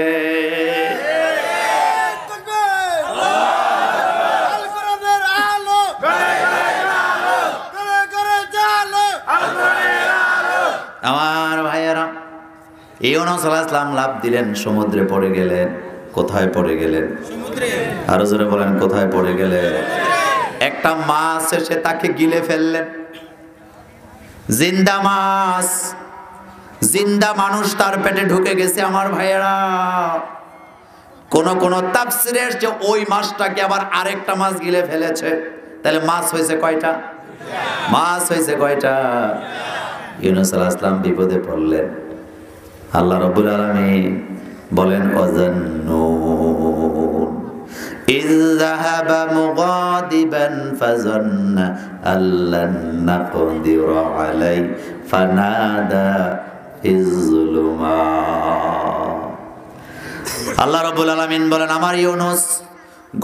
S4: আমার ভাইয়েরা, ইউনূস আলাইহিস সালাম লাফ দিলেন, সমুদ্রে পড়ে গেলেন। কোথায় পড়ে গেলেন? আরো জোরে বলেন, কোথায় পড়ে গেলেন? একটা মাছ এসে তাকে গিলে ফেললেন। জিন্দা মাছ, জিন্দা মানুষ তার পেটে ঢুকে গেছে। আমার ভাইয়েরা, কোন কোন তাফসীরে এসেছে ওই মাছটাকে আবার আরেকটা মাছ গিলে ফেলেছে। তাহলে মাছ হয়েছে কয়টা? মাছ হয়েছে কয়টা? ইউনূস আলাইহিস সালাম বিপদে পড়লেন। আল্লাহ রাব্বুল আলামিন বলেন ওয়াজান্নুন ইয যাহাবা মুগাদিবান ফাযান্না আল্লান নাকদিরা আলাইহি ফানাদা ফিজ যুলুমাত। আল্লাহ রাব্বুল আলামিন বলেন আমার ইউনূস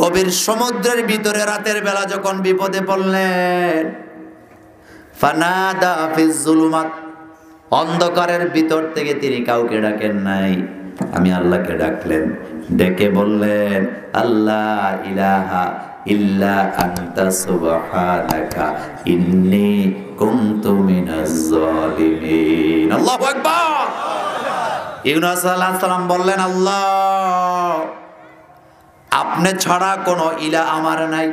S4: গভীর সমুদ্রের ভিতরে রাতের বেলা যখন বিপদে পড়লেন, ফানাদা ফিজ যুলুমাত, অন্ধকারের ভিতর থেকে তিনি কাউকে ডাকেন নাই, আমি আল্লাহকে ডাকলেন। ডেকে বললেন আল্লাহ ইলাহা ইল্লা আনতা সুবহানাকা ইন্নী কুনতু মিনাজ জালিমিন। আল্লাহু আকবার। ইউনূস আলাইহিস সালাম বললেন আল্লাহ আপনি ছাড়া কোনো ইলাহ আমার নাই,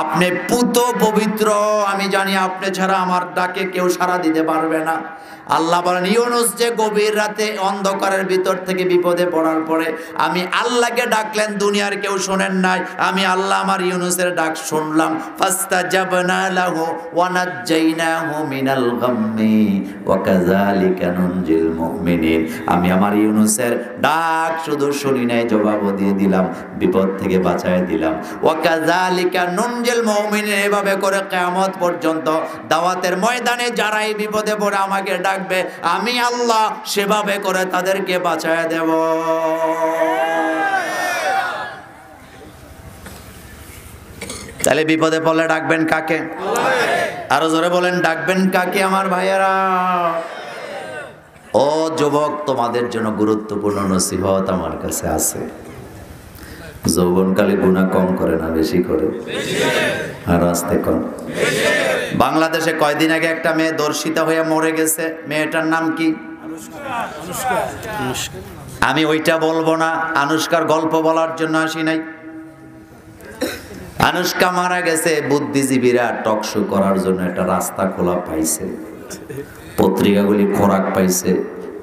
S4: আপনি পুত পবিত্র, আমি জানি আপনি ছাড়া আমার ডাকে কেউ সাড়া দিতে পারবে না। আল্লাহ বলেন ইউনূস যে গভীর রাতে অন্ধকারের ভিতর থেকে বিপদে পড়ার পরে আমি আল্লাহকে ডাকলেন, দুনিয়ার কেউ শোনেন নাই, আমি আল্লাহ আমার ইউনূসের ডাক শুনলাম। ফাস্তাজাবনা লাহু ওয়া নাজ্জাইনাহু মিনাল গাম্মি ওয়া কাযালিকা নুনজিল মুমিনিন। আমি আমার ইউনূসের ডাক শুধু শুনি নাই, জবাবও দিয়ে দিলাম, বিপদ থেকে বাঁচায় দিলাম। ওয়া কাযালিকা নুনজিল মুমিনিন, এভাবে করে কিয়ামত পর্যন্ত দাওয়াতের ময়দানে যারাই বিপদে পড়ে আমাকে ডাকবে আমি আল্লাহ সেভাবে করে তাদেরকে বাঁচায় দেব। তাহলে বিপদে পড়লে ডাকবেন কাকে? আরো জোরে বলেন, ডাকবেন কাকে? আমার ভাইয়েরা, ও যুবক, তোমাদের জন্য গুরুত্বপূর্ণ নসিহত আমার কাছে আছে। যৌবনকালে গুনাহ কম করে না বেশি করে? আর আস্তে কম। বাংলাদেশে কয়দিন আগে একটা মেয়ে দর্শিতা হয়ে মরে গেছে, মেয়েটার নাম কি? আমি ওইটা বলবো না, আনুষ্কার গল্প বলার জন্য আসি নাই। আনুষ্কা মারা গেছে, বুদ্ধিজীবীরা টকশো করার জন্য একটা রাস্তা খোলা পাইছে, পত্রিকাগুলি খোরাক পাইছে,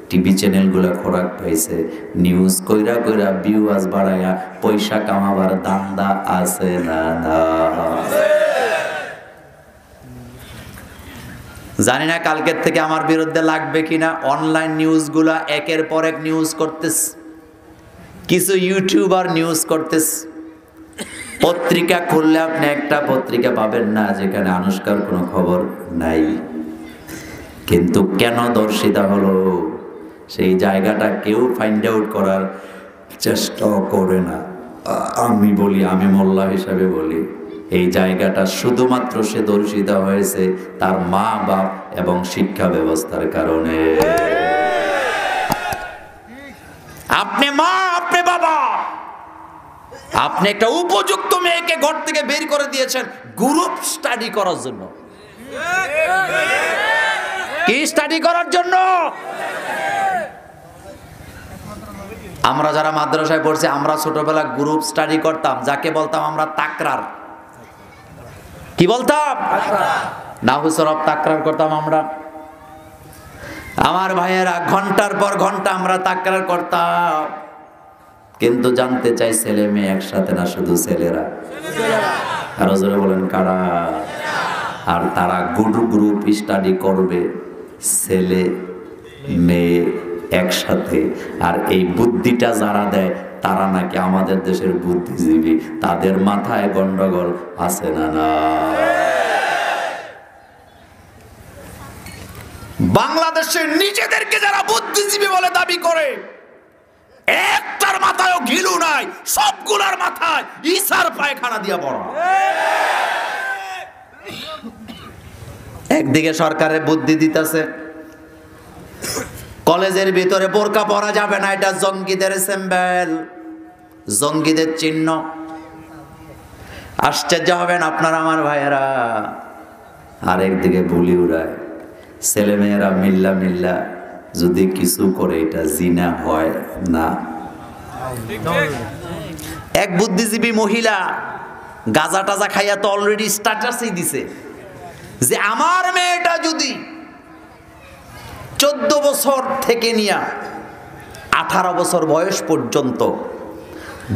S4: টিভি চ্যানেলগুলো খোরাক পাইছে, নিউজ কইরা কইরা ভিউয়ার্স বাড়ায়া পয়সা কামাবার ধান্দা আছে না? না, জানি না কালকের থেকে আমার বিরুদ্ধে লাগবে কিনা। অনলাইন নিউজগুলা একের পর এক নিউজ করতেছে, কিছু ইউটিউবার নিউজ করতেছে। পত্রিকা খুললে আপনি একটা পত্রিকা পাবেন না যেখানে আনুষ্কার কোনো খবর নাই। কিন্তু কেন দর্শিতা হলো সেই জায়গাটা কেউ ফাইন্ড আউট করার চেষ্টা করে না। আমি বলি, আমি মোল্লা হিসাবে বলি, এই জায়গাটা শুধুমাত্র সে দর্শিত হয়েছে তার মা বাপ এবং শিক্ষা ব্যবস্থার কারণে। আপনি মা, আপনি বাবা, আপনি একটা উপযুক্ত মেয়েকে ঘর থেকে বের করে দিয়েছেন গ্রুপ স্টাডি করার জন্য। কি স্টাডি করার জন্য? আমরা যারা মাদ্রাসায় পড়ছি, আমরা ছোটবেলা গ্রুপ স্টাডি করতাম, যাকে বলতাম আমরা তাকরার। কি বলতাম? নাহু সরফ তাকরার করতাম আমরা। আমার ভাইয়েরা ঘন্টার পর ঘন্টা আমরা তাকরার করতাম, কিন্তু জানতে চাই ছেলে মেয়ে একসাথে না শুধু ছেলেরা? আর জোরে বলেন কারা? আর তারা গ্রুপ স্টাডি করবে, ছেলে মেয়ে একসাথে। আর এই বুদ্ধিটা যারা দেয় তারা নাকি আমাদের দেশের বুদ্ধিজীবী। তাদের মাথায় গন্ডগোল আছে না? না। বাংলাদেশের নিজেদেরকে যারা বুদ্ধিজীবী বলে দাবি করে, একটার মাথায়ও ঘিলু নাই, সবগুলার মাথায় ইসার পায়খানা দিয়া পড়া। একদিকে সরকারের বুদ্ধি দিতেছে কলেজের ভিতরে বোরকা পরা যাবে না, এটা জঙ্গিদের সিম্বল, জঙ্গিদের চিহ্ন। আশ্চর্য হবেন আপনারা আমার ভাইয়েরা। আরেকদিকে বুলি উড়ায়, ছেলে মেয়েরা মিল্লা যদি কিছু করে এটা জিনা হয় না। এক বুদ্ধিজীবী মহিলা গাঁজা টাজা খাইয়া তো অলরেডি স্ট্যাটাসই দিছে যে আমার মেয়েটা যদি 14 বছর থেকে নিয়ে 18 বছর বয়স পর্যন্ত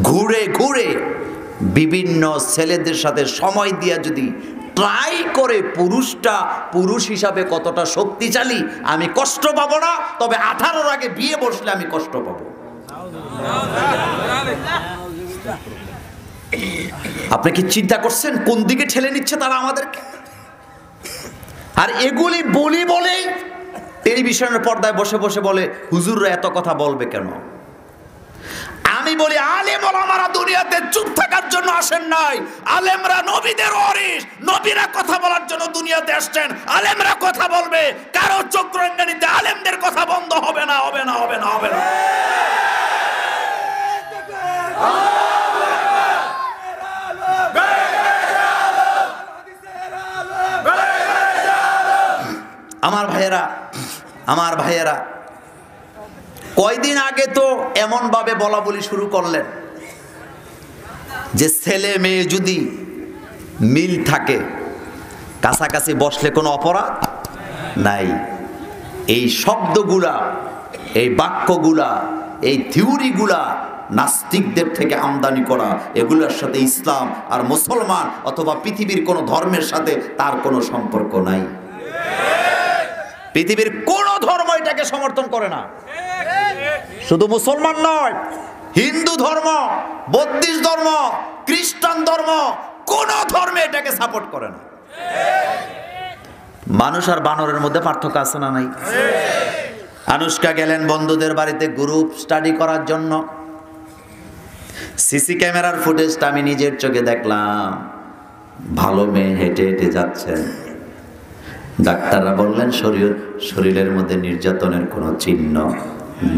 S4: ঘুরে ঘুরে বিভিন্ন ছেলেদের সাথে সময় দিয়া যদি ট্রাই করে পুরুষটা পুরুষ হিসাবে কতটা শক্তিশালী আমি কষ্ট পাবো না, তবে 18-র আগে বিয়ে বসলে আমি কষ্ট পাবো। আপনি কি চিন্তা করছেন কোন দিকে ঠেলে নিচ্ছে তারা আমাদেরকে? আর এগুলি বলি বলেই টেলিভিশনের পর্দায় বসে বসে বলে হুজুররা এত কথা বলবে কেন? আমি বলি আলেম ওলামারা দুনিয়াতে চুপ থাকার জন্য আসেন নাই। আলেমরা নবীদের ওয়ারিস, নবীরা কথা বলার জন্য দুনিয়াতে আসছেন। আলেমরা কথা বলবে, কারো চোখ রাঙ্গানিতে আলেমদের কথা বন্ধ হবে না, হবে না, হবে না, হবে না। আমার ভাইয়েরা কয়দিন আগে তো এমন ভাবে বলা বলি শুরু করলেন যে ছেলে মেয়ে যদি মিল থাকে কাছাকাছি বসলে কোনো অপরাধ নাই। এই শব্দগুলা, এই বাক্যগুলা, এই থিওরিগুলা নাস্তিকদের থেকে আমদানি করা। এগুলোর সাথে ইসলাম আর মুসলমান অথবা পৃথিবীর কোনো ধর্মের সাথে তার কোনো সম্পর্ক নাই। পৃথিবীর কোন ধর্ম এটাকে সমর্থন করে না। শুধু মুসলমান নয়, হিন্দু ধর্ম, বৌদ্ধ ধর্ম, খ্রিস্টান ধর্ম, কোন ধর্মে এটাকে সাপোর্ট করে না। মানুষ আর বানরের মধ্যে পার্থক্য আছে না নাই? আনুষ্কা গেলেন বন্ধুদের বাড়িতে গ্রুপ স্টাডি করার জন্য। সিসি ক্যামেরার ফুটেজটা আমি নিজের চোখে দেখলাম। ভালো মেয়ে হেঁটে হেঁটে যাচ্ছেন, ডাক্তাররা বললেন শরীরের মধ্যে নির্যাতনের কোনো চিহ্ন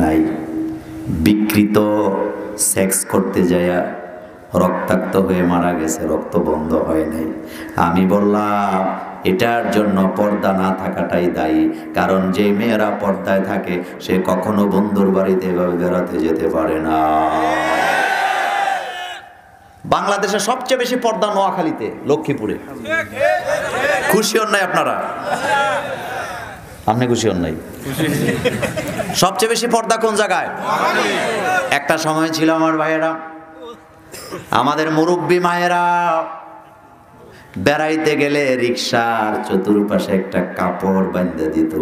S4: নাই। বিকৃত সেক্স করতে যায়া রক্তাক্ত হয়ে মারা গেছে, রক্ত বন্ধ হয় নাই। আমি বললাম এটার জন্য পর্দা না থাকাটাই দায়ী, কারণ যে মেয়েরা পর্দায় থাকে সে কখনো বন্ধুর বাড়িতে এভাবে বেড়াতে যেতে পারে না। বাংলাদেশে সবচেয়ে বেশি পর্দা নোয়াখালীতে, লক্ষ্মীপুরে। খুশি হন নাই আপনারা? আপনি খুশি হন নাই? সবচেয়ে বেশি পর্দা কোন জায়গায়? একটা সময় ছিল আমার ভাইয়েরা, আমাদের মুরব্বী মায়েরা বেড়াইতে গেলে রিকশার চতুর্পাশে একটা কাপড় বাঁধে দিত।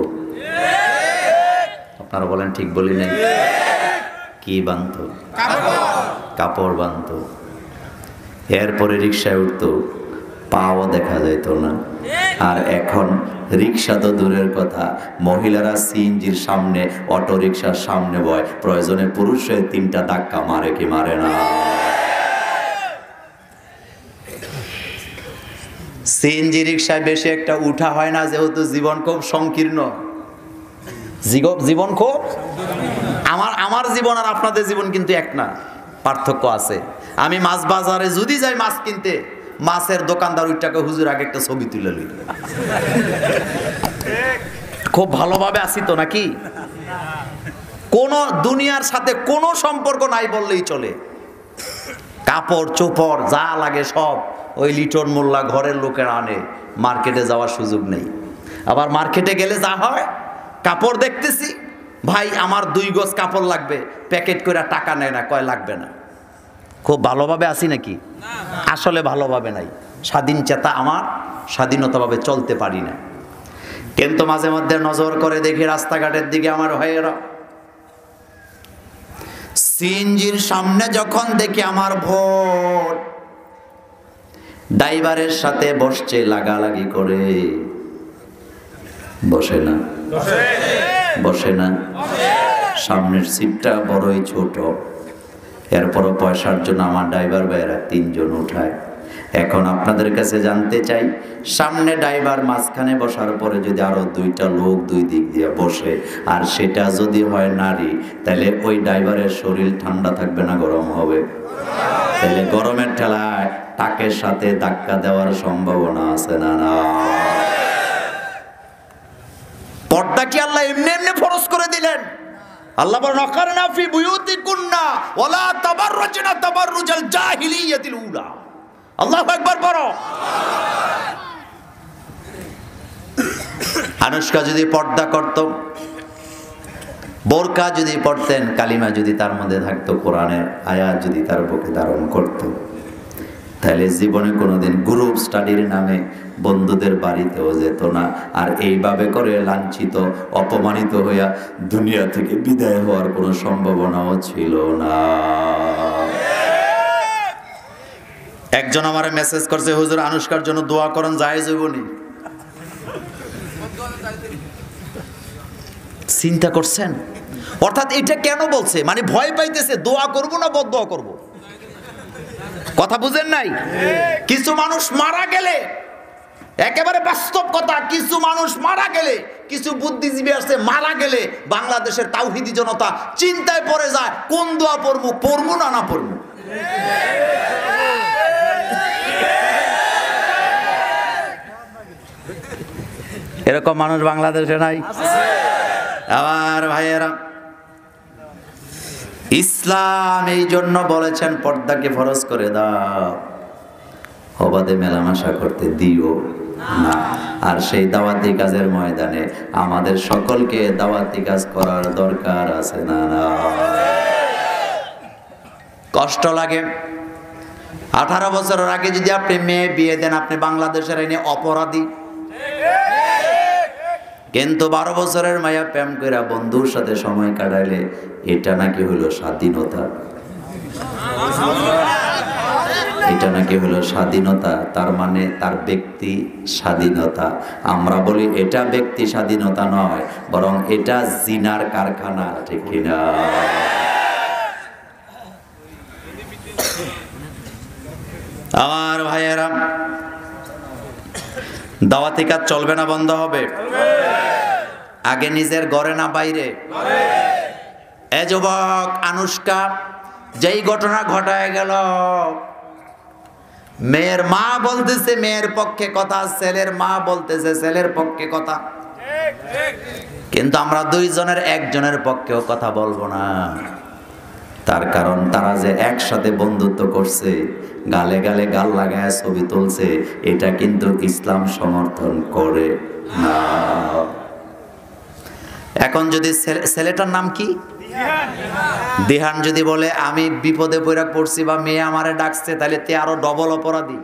S4: আপনারা বলেন ঠিক বলি নাই? কি বাঁধত? কাপড় বাঁধত। এরপরে রিকশায় উঠতো, পাও দেখা যেত না। আর এখন রিকশা তো দূরের কথা, মহিলারা সিএনজির সামনে, অটো রিকশার সামনে বয়, প্রয়োজনে পুরুষে 3টা ধাক্কা মারে কি মারে না? সিএনজি রিক্সায় বেশি একটা উঠা হয় না, যেহেতু জীবন খুব সংকীর্ণ। জীবন খুব, আমার জীবন আর আপনাদের জীবন কিন্তু এক না, পার্থক্য আছে। আমি মাছ বাজারে যদি যাই মাছ কিনতে, মাছের দোকানদার ওইটাকে হুজুর আগে একটা ছবি তুলে লই। খুব ভালোভাবে আছি তো নাকি? কোন দুনিয়ার সাথে কোনো সম্পর্ক নাই বললেই চলে। কাপড় চোপড় যা লাগে সব ওই লিটন মোল্লা ঘরের লোকেরা আনে, মার্কেটে যাওয়ার সুযোগ নেই। আবার মার্কেটে গেলে যা হয়, কাপড় দেখতেছি, ভাই আমার 2 গজ কাপড় লাগবে, প্যাকেট করে টাকা নেয় না, কয় লাগবে না। খুব ভালোভাবে আছি নাকি? আসলে ভালোভাবে নাই। স্বাধীন চেতা আমার, স্বাধীনতাভাবে চলতে পারি না। কিন্তু মাঝে মধ্যে নজর করে দেখি রাস্তাঘাটের দিকে আমার ভাইয়েরা, সিএনজির সামনে যখন দেখি আমার ভোট, ড্রাইভারের সাথে বসছে লাগালাগি করে, বসে না, সামনের সিটটা বড়ই ছোট, এরপরও পয়সার জন্য আমার ড্রাইভার ভাইয়েরা 3 জন উঠায়। এখন আপনাদের কাছে জানতে চাই, সামনে ড্রাইভার মাঝখানে বসার পরে যদি আরো 2টা লোক 2 দিক দিয়ে বসে, আর সেটা যদি হয় নারী, তাহলে ওই ড্রাইভারের শরীর ঠান্ডা থাকবে না গরম হবে? তাহলে গরমের ঠেলায় টাকের সাথে ধাক্কা দেওয়ার সম্ভাবনা আছে না? না, পর্দা কি আল্লাহ এমনি এমনি ফরজ করে দিলেন? আল্লাহ বলেন ওয়াকারনা ফি বুয়ুতিকুন্না ওয়ালা তাবাররাজনা তাবাররুজাল জাহিলিয়াতিল উলা। আল্লাহু আকবার বলো। আনুষ্কা যদি পর্দা করত, বোরকা যদি পড়তেন, কালিমা যদি তার মধ্যে থাকতো, কোরআনের আয়াত যদি তার বুকে ধারণ করত, তাহলে জীবনে কোনোদিন গ্রুপ স্টাডির নামে বন্ধুদের বাড়িতেও যেত না। আর এইভাবে করে লাঞ্ছিত অপমানিত হইয়া দুনিয়া থেকে বিদায় হওয়ার কোনো সম্ভাবনাও ছিল না। একজন আমার মেসেজ করছে, হুজুর আনুষ্কার জন্য দোয়া করেন, জায়েজ হইবনি? চিন্তা করছেন? অর্থাৎ এটা কেন বলছে? মানে ভয় পাইতেছে, দোয়া করব না বদদোয়া করব? কথা বুঝেন নাই? কিছু মানুষ মারা গেলে, একেবারে বাস্তব কথা, কিছু মানুষ মারা গেলে, কিছু বুদ্ধিজীবী আছে মারা গেলে বাংলাদেশের তাওহীদি জনতা চিন্তায় পড়ে যায়, কোন দোয়া পড়বো না পড়বো। এরকম মানুষ বাংলাদেশে নাই? আমার ভাইয়েরা, ইসলাম এই জন্য বলেছেন পর্দাকে ফরজ করে দাও, অবাধে মেলামেশা করতে দিও না। আর সেই দাওয়াতি কাজের ময়দানে আমাদের সকলকে দাওয়াতি কাজ করার দরকার আছে না? কষ্ট লাগে। 18 বছরের আগে যদি আপনি মেয়ে বিয়ে দেন, আপনি বাংলাদেশের আইনে অপরাধী। কিন্তু 12 বছরের মায়া প্রেম করে বন্ধুর সাথে সময় কাটাইলে এটা নাকি হলো স্বাধীনতা। এটা নাকি হলো স্বাধীনতা, তার মানে তার ব্যক্তি স্বাধীনতা। আমরা বলি এটা ব্যক্তি স্বাধীনতা নয়, বরং এটা জিনার কারখানা, ঠিক কিনা? আমার ভাইয়েরা, দাওয়াতি কাজ চলবে না বন্ধ হবে? আগে নিজের ঘরে না বাইরে? এ যুবক, আনুষ্কা যেই ঘটনা ঘটায় গেল, মেয়ের মা বলতেছে মেয়ের পক্ষে কথা, ছেলের মা বলতেছে ছেলের পক্ষে কথা, কিন্তু আমরা 2 জনের একজনের পক্ষেও কথা বলবো না। তার কারণ তারা যে একসাথে বন্ধুত্ব করছে, গালে গালে গাল লাগায় ছবি তুলছে, এটা কিন্তু ইসলাম সমর্থন করে না। এখন যদি ছেলেটার নাম কি, দিহান, যদি বলে আমি বিপদে পড়ছি বা মেয়ে আমারে ডাকছে, তাহলে তে আরো ডবল অপরাধী।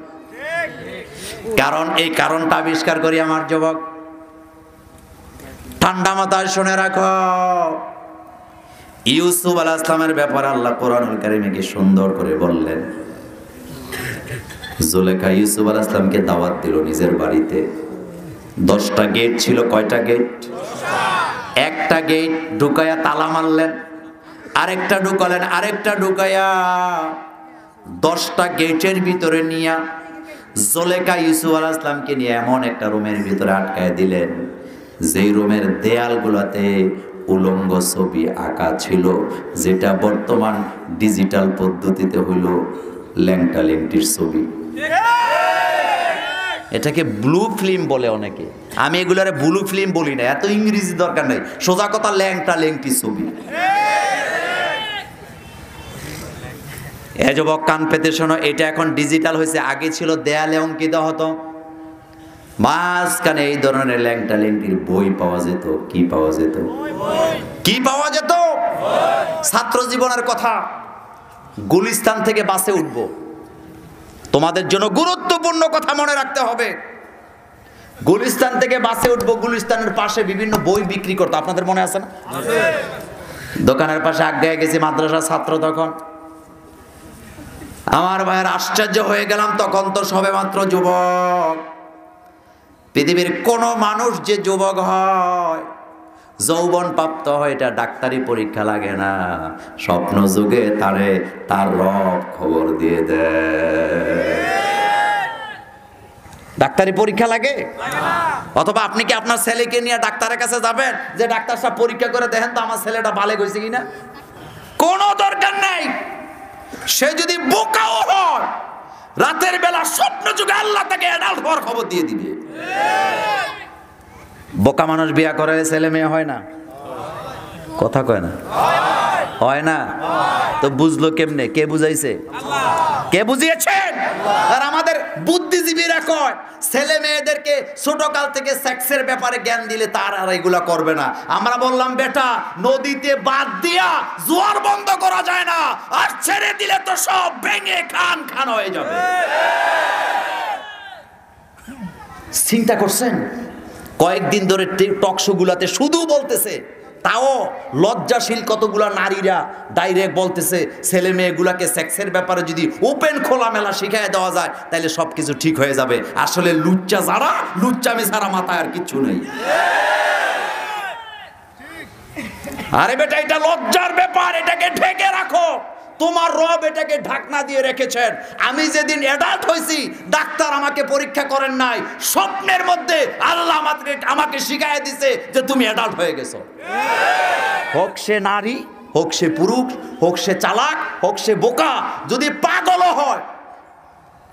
S4: কারণ এই কারণটা আবিষ্কার করি আমার যুবক, ঠান্ডা মাথায় শুনে রাখো। ইউসুফ আলাইহিস সালামের ব্যাপারে আল্লাহ কোরআনুল কারীমে কি সুন্দর করে বললেন। জুলেখা ইউসুফ আলাইহিস সালামকে দাওয়াত দিল নিজের বাড়িতে। 10টা গেট ছিল। কয়টা গেট? 1টা গেট ঢুকায়া তালা মারলেন, আরেকটা ঢুকালেন, আরেকটা ঢুকায়া 10টা গেটের ভিতরে নিয়া জুলেখা ইউসুফ আলাইহিস সালামকে নিয়ে এমন একটা রুমের ভিতরে আটকায় দিলেন, যেই রুমের দেয়ালগুলোতে উলঙ্গ ছবি আঁকা ছিল, যেটা বর্তমান ডিজিটাল পদ্ধতিতে হইল ল্যাংটা ল্যাংটির ছবি। এটাকে ব্লু ফিল্ম বলে অনেকে, আমি এগুলারে ব্লু ফিল্ম বলি না, এত ইংরেজি দরকার নেই, সোজা কথা ল্যাংটা ল্যাংটি ছবি। এ যুবক কান পেতে শোনো, এটা এখন ডিজিটাল হয়েছে, আগে ছিল দেয়ালে অঙ্কিত হতো। মাঝখানে এই ধরনের ল্যাংটা ল্যাংটির বই পাওয়া যেত। কি পাওয়া যেত? কি পাওয়া যেত? ছাত্র জীবনের কথা। গুলিস্তান থেকে বাসে উঠবো, তোমাদের জন্য গুরুত্বপূর্ণ কথা মনে রাখতে হবে। গুলিস্তান থেকে বাসে উঠবো, গুলিস্তানের পাশে বিভিন্ন বই বিক্রি করতো, আপনাদের মনে আছে না? দোকানের পাশে আজ্ঞায় গেছি, মাদ্রাসার ছাত্র তখন। আমার ভাইয়ের আশ্চর্য হয়ে গেলাম, তখন তো সবেমাত্র যুবক। পৃথিবীর কোন মানুষ যে যুবক হয়, যৌবন প্রাপ্ত হয়, এটা ডাক্তারি পরীক্ষা লাগে না, স্বপ্ন যুগে তার রব খবর দিয়ে দেয়। ডাক্তারি পরীক্ষা লাগে? অথবা আপনি কি আপনার ছেলেকে নিয়ে ডাক্তারের কাছে যাবেন যে ডাক্তার সাহেব পরীক্ষা করে দেখেন তো আমার ছেলেটা বালেগ হয়েছে কিনা? কোনো দরকার নেই। সে যদি বোকাও হয়, রাতের বেলা স্বপ্ন যুগে আল্লাহ তাকে অ্যাডাল্ট হওয়ার খবর দিয়ে দিবে। বোকা মানুষ বিয়া করে ছেলে মেয়ে হয় না? কথা কয় না? হয় না? তো বুঝলো কেমনে? কে বুঝাইছে? কে বুঝিয়েছেন? আর আমাদের বুদ্ধিজীবীরা কয় ছেলে মেয়েদেরকে ছোট কাল থেকে সেক্সের ব্যাপারে জ্ঞান দিলে তার আর এগুলা করবে না। আমরা বললাম বেটা, নদীতে বাদ দিয়া জোয়ার বন্ধ করা যায় না, আর ছেড়ে দিলে তো সব ভেঙে খান খান হয়ে যাবে। চিন্তা করছেন? কয়েকদিন ধরে টকশো গুলাতে শুধু বলতেছে, তাও লজ্জাশীল কতগুলা নারীরা ডাইরেক্ট বলতেছে ছেলে মেয়েগুলাকে সেক্সের ব্যাপারে যদি ওপেন খোলামেলা শিখাই দেওয়া যায় তাহলে সবকিছু ঠিক হয়ে যাবে। আসলে লুচ্চা যারা, লুচ্চামি ছাড়া মাথায় আর কিচ্ছু নেই। আরে বেটা, এটা লজ্জার ব্যাপার, এটাকে ঢেকে রাখো। তোমার রব এটাকে ঢাকনা দিয়ে রেখেছেন। আমি যেদিন অ্যাডাল্ট হয়েছি, ডাক্তার আমাকে পরীক্ষা করেন নাই, স্বপ্নের মধ্যে আল্লাহ আমাকে শিখাইয়া দিছে যে তুমি অ্যাডাল্ট হয়ে গেছো। হোক সে নারী, হোক সে পুরুষ, হোক সে চালাক, হোক সে বোকা, যদি পাগলও হয়।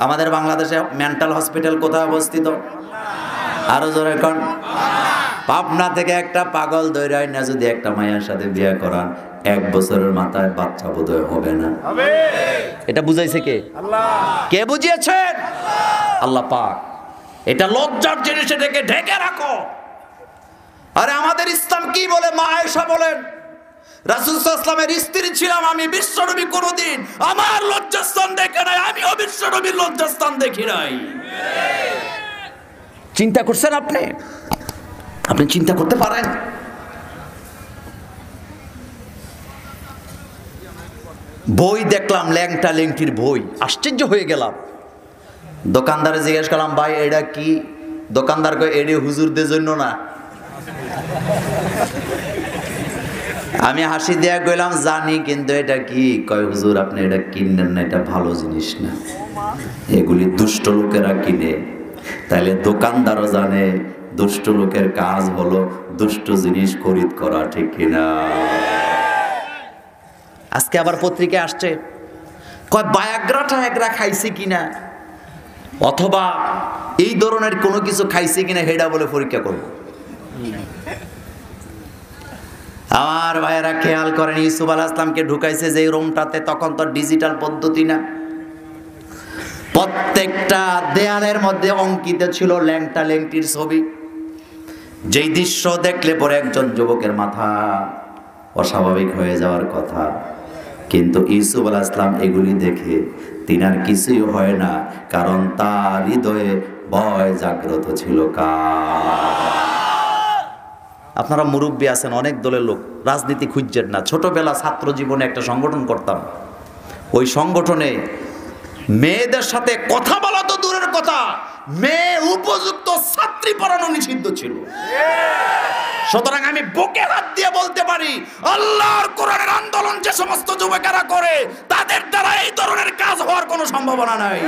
S4: আমাদের বাংলাদেশে মেন্টাল হসপিটাল কোথায় অবস্থিত? আরো জোরে কোন? পাবনা থেকে একটা পাগল দৈরাই না যদি একটা মায়ের সাথে বিয়ে করান, 1 বছরের মাথায় বাচ্চা বোধহয় হবে না। এটা বুঝাইছে কে? আল্লাহ। কে বুঝিয়েছেন? আল্লাহ পাক। এটা লজ্জার জিনিস, এটাকে ঢেকে রাখো। আরে আমাদের ইসলাম কি বলে? মা আয়েশা বলেন, রাসূল সাল্লাল্লাহু আলাইহি ওয়াসাল্লামের স্ত্রী ছিলাম আমি, বিশ্বনবী কোনদিন আমার লজ্জাস্থান দেখে নাই, আমিও বিশ্বনবীর লজ্জাস্থান দেখি নাই। চিন্তা করছেন আপনি? আপনি চিন্তা করতে পারেন? বই দেখলাম, ল্যাংটা ল্যাংটির বই, আশ্চর্য হয়ে গেলাম। দোকানদারে জিজ্ঞেস করলাম, ভাই এটা কি? দোকানদার কয় এডি হুজুরদের জন্য না। আমি হাসি দিয়া কইলাম জানি, কিন্তু এটা কি? কয় হুজুর আপনি এটা কিনেন না, এটা ভালো জিনিস না, এগুলি দুষ্ট লোকেরা কিনে। তাইলে দোকানদারও জানে দুষ্ট লোকের কাজ হলো দুষ্ট জিনিস খরিদ করা, ঠিক কিনা? আজকে আবার পত্রিকা আসছে, কয় বায়াগ্রা খাইছে কিনা, অথবা এই ধরনের কোনো কিছু খাইছে কিনা হেডা বলে পরীক্ষা করব। আমার ভাইয়েরা খেয়াল করেন, ইউসুফ আলাইহিস সালামকে ঢুকাইছে যে রুমটাতে, তখন তো ডিজিটাল পদ্ধতি না, প্রত্যেকটা দেয়ালের মধ্যে অঙ্কিত ছিল ল্যাংটা ল্যাংটির ছবি। যেই দৃশ্য দেখলে পরে একজন যুবকের মাথা অস্বাভাবিক হয়ে যাওয়ার কথা, কিন্তু ইউসুফ আলাইহিস সালাম এগুলি দেখে তিনার কিছুই হয় না, কারণ তার হৃদয়ে ভয় জাগ্রত ছিল। আপনারা মুরব্বী আছেন, অনেক দলের লোক, রাজনীতি খুঁজছেন না। ছোটবেলা ছাত্র জীবনে একটা সংগঠন করতাম, ওই সংগঠনে মেয়েদের সাথে কথা বলা তো দূরের কথা, মেয়ে উপযুক্ত ছাত্রী পড়ানো নিষিদ্ধ ছিল। সুতরাং আমি বুকে হাত দিয়ে বলতে পারি, আল্লাহর কোরআনের আন্দোলন যে সমস্ত যুবকেরা করে, তাদের দ্বারা এই ধরনের কাজ হওয়ার কোনো সম্ভাবনা নাই।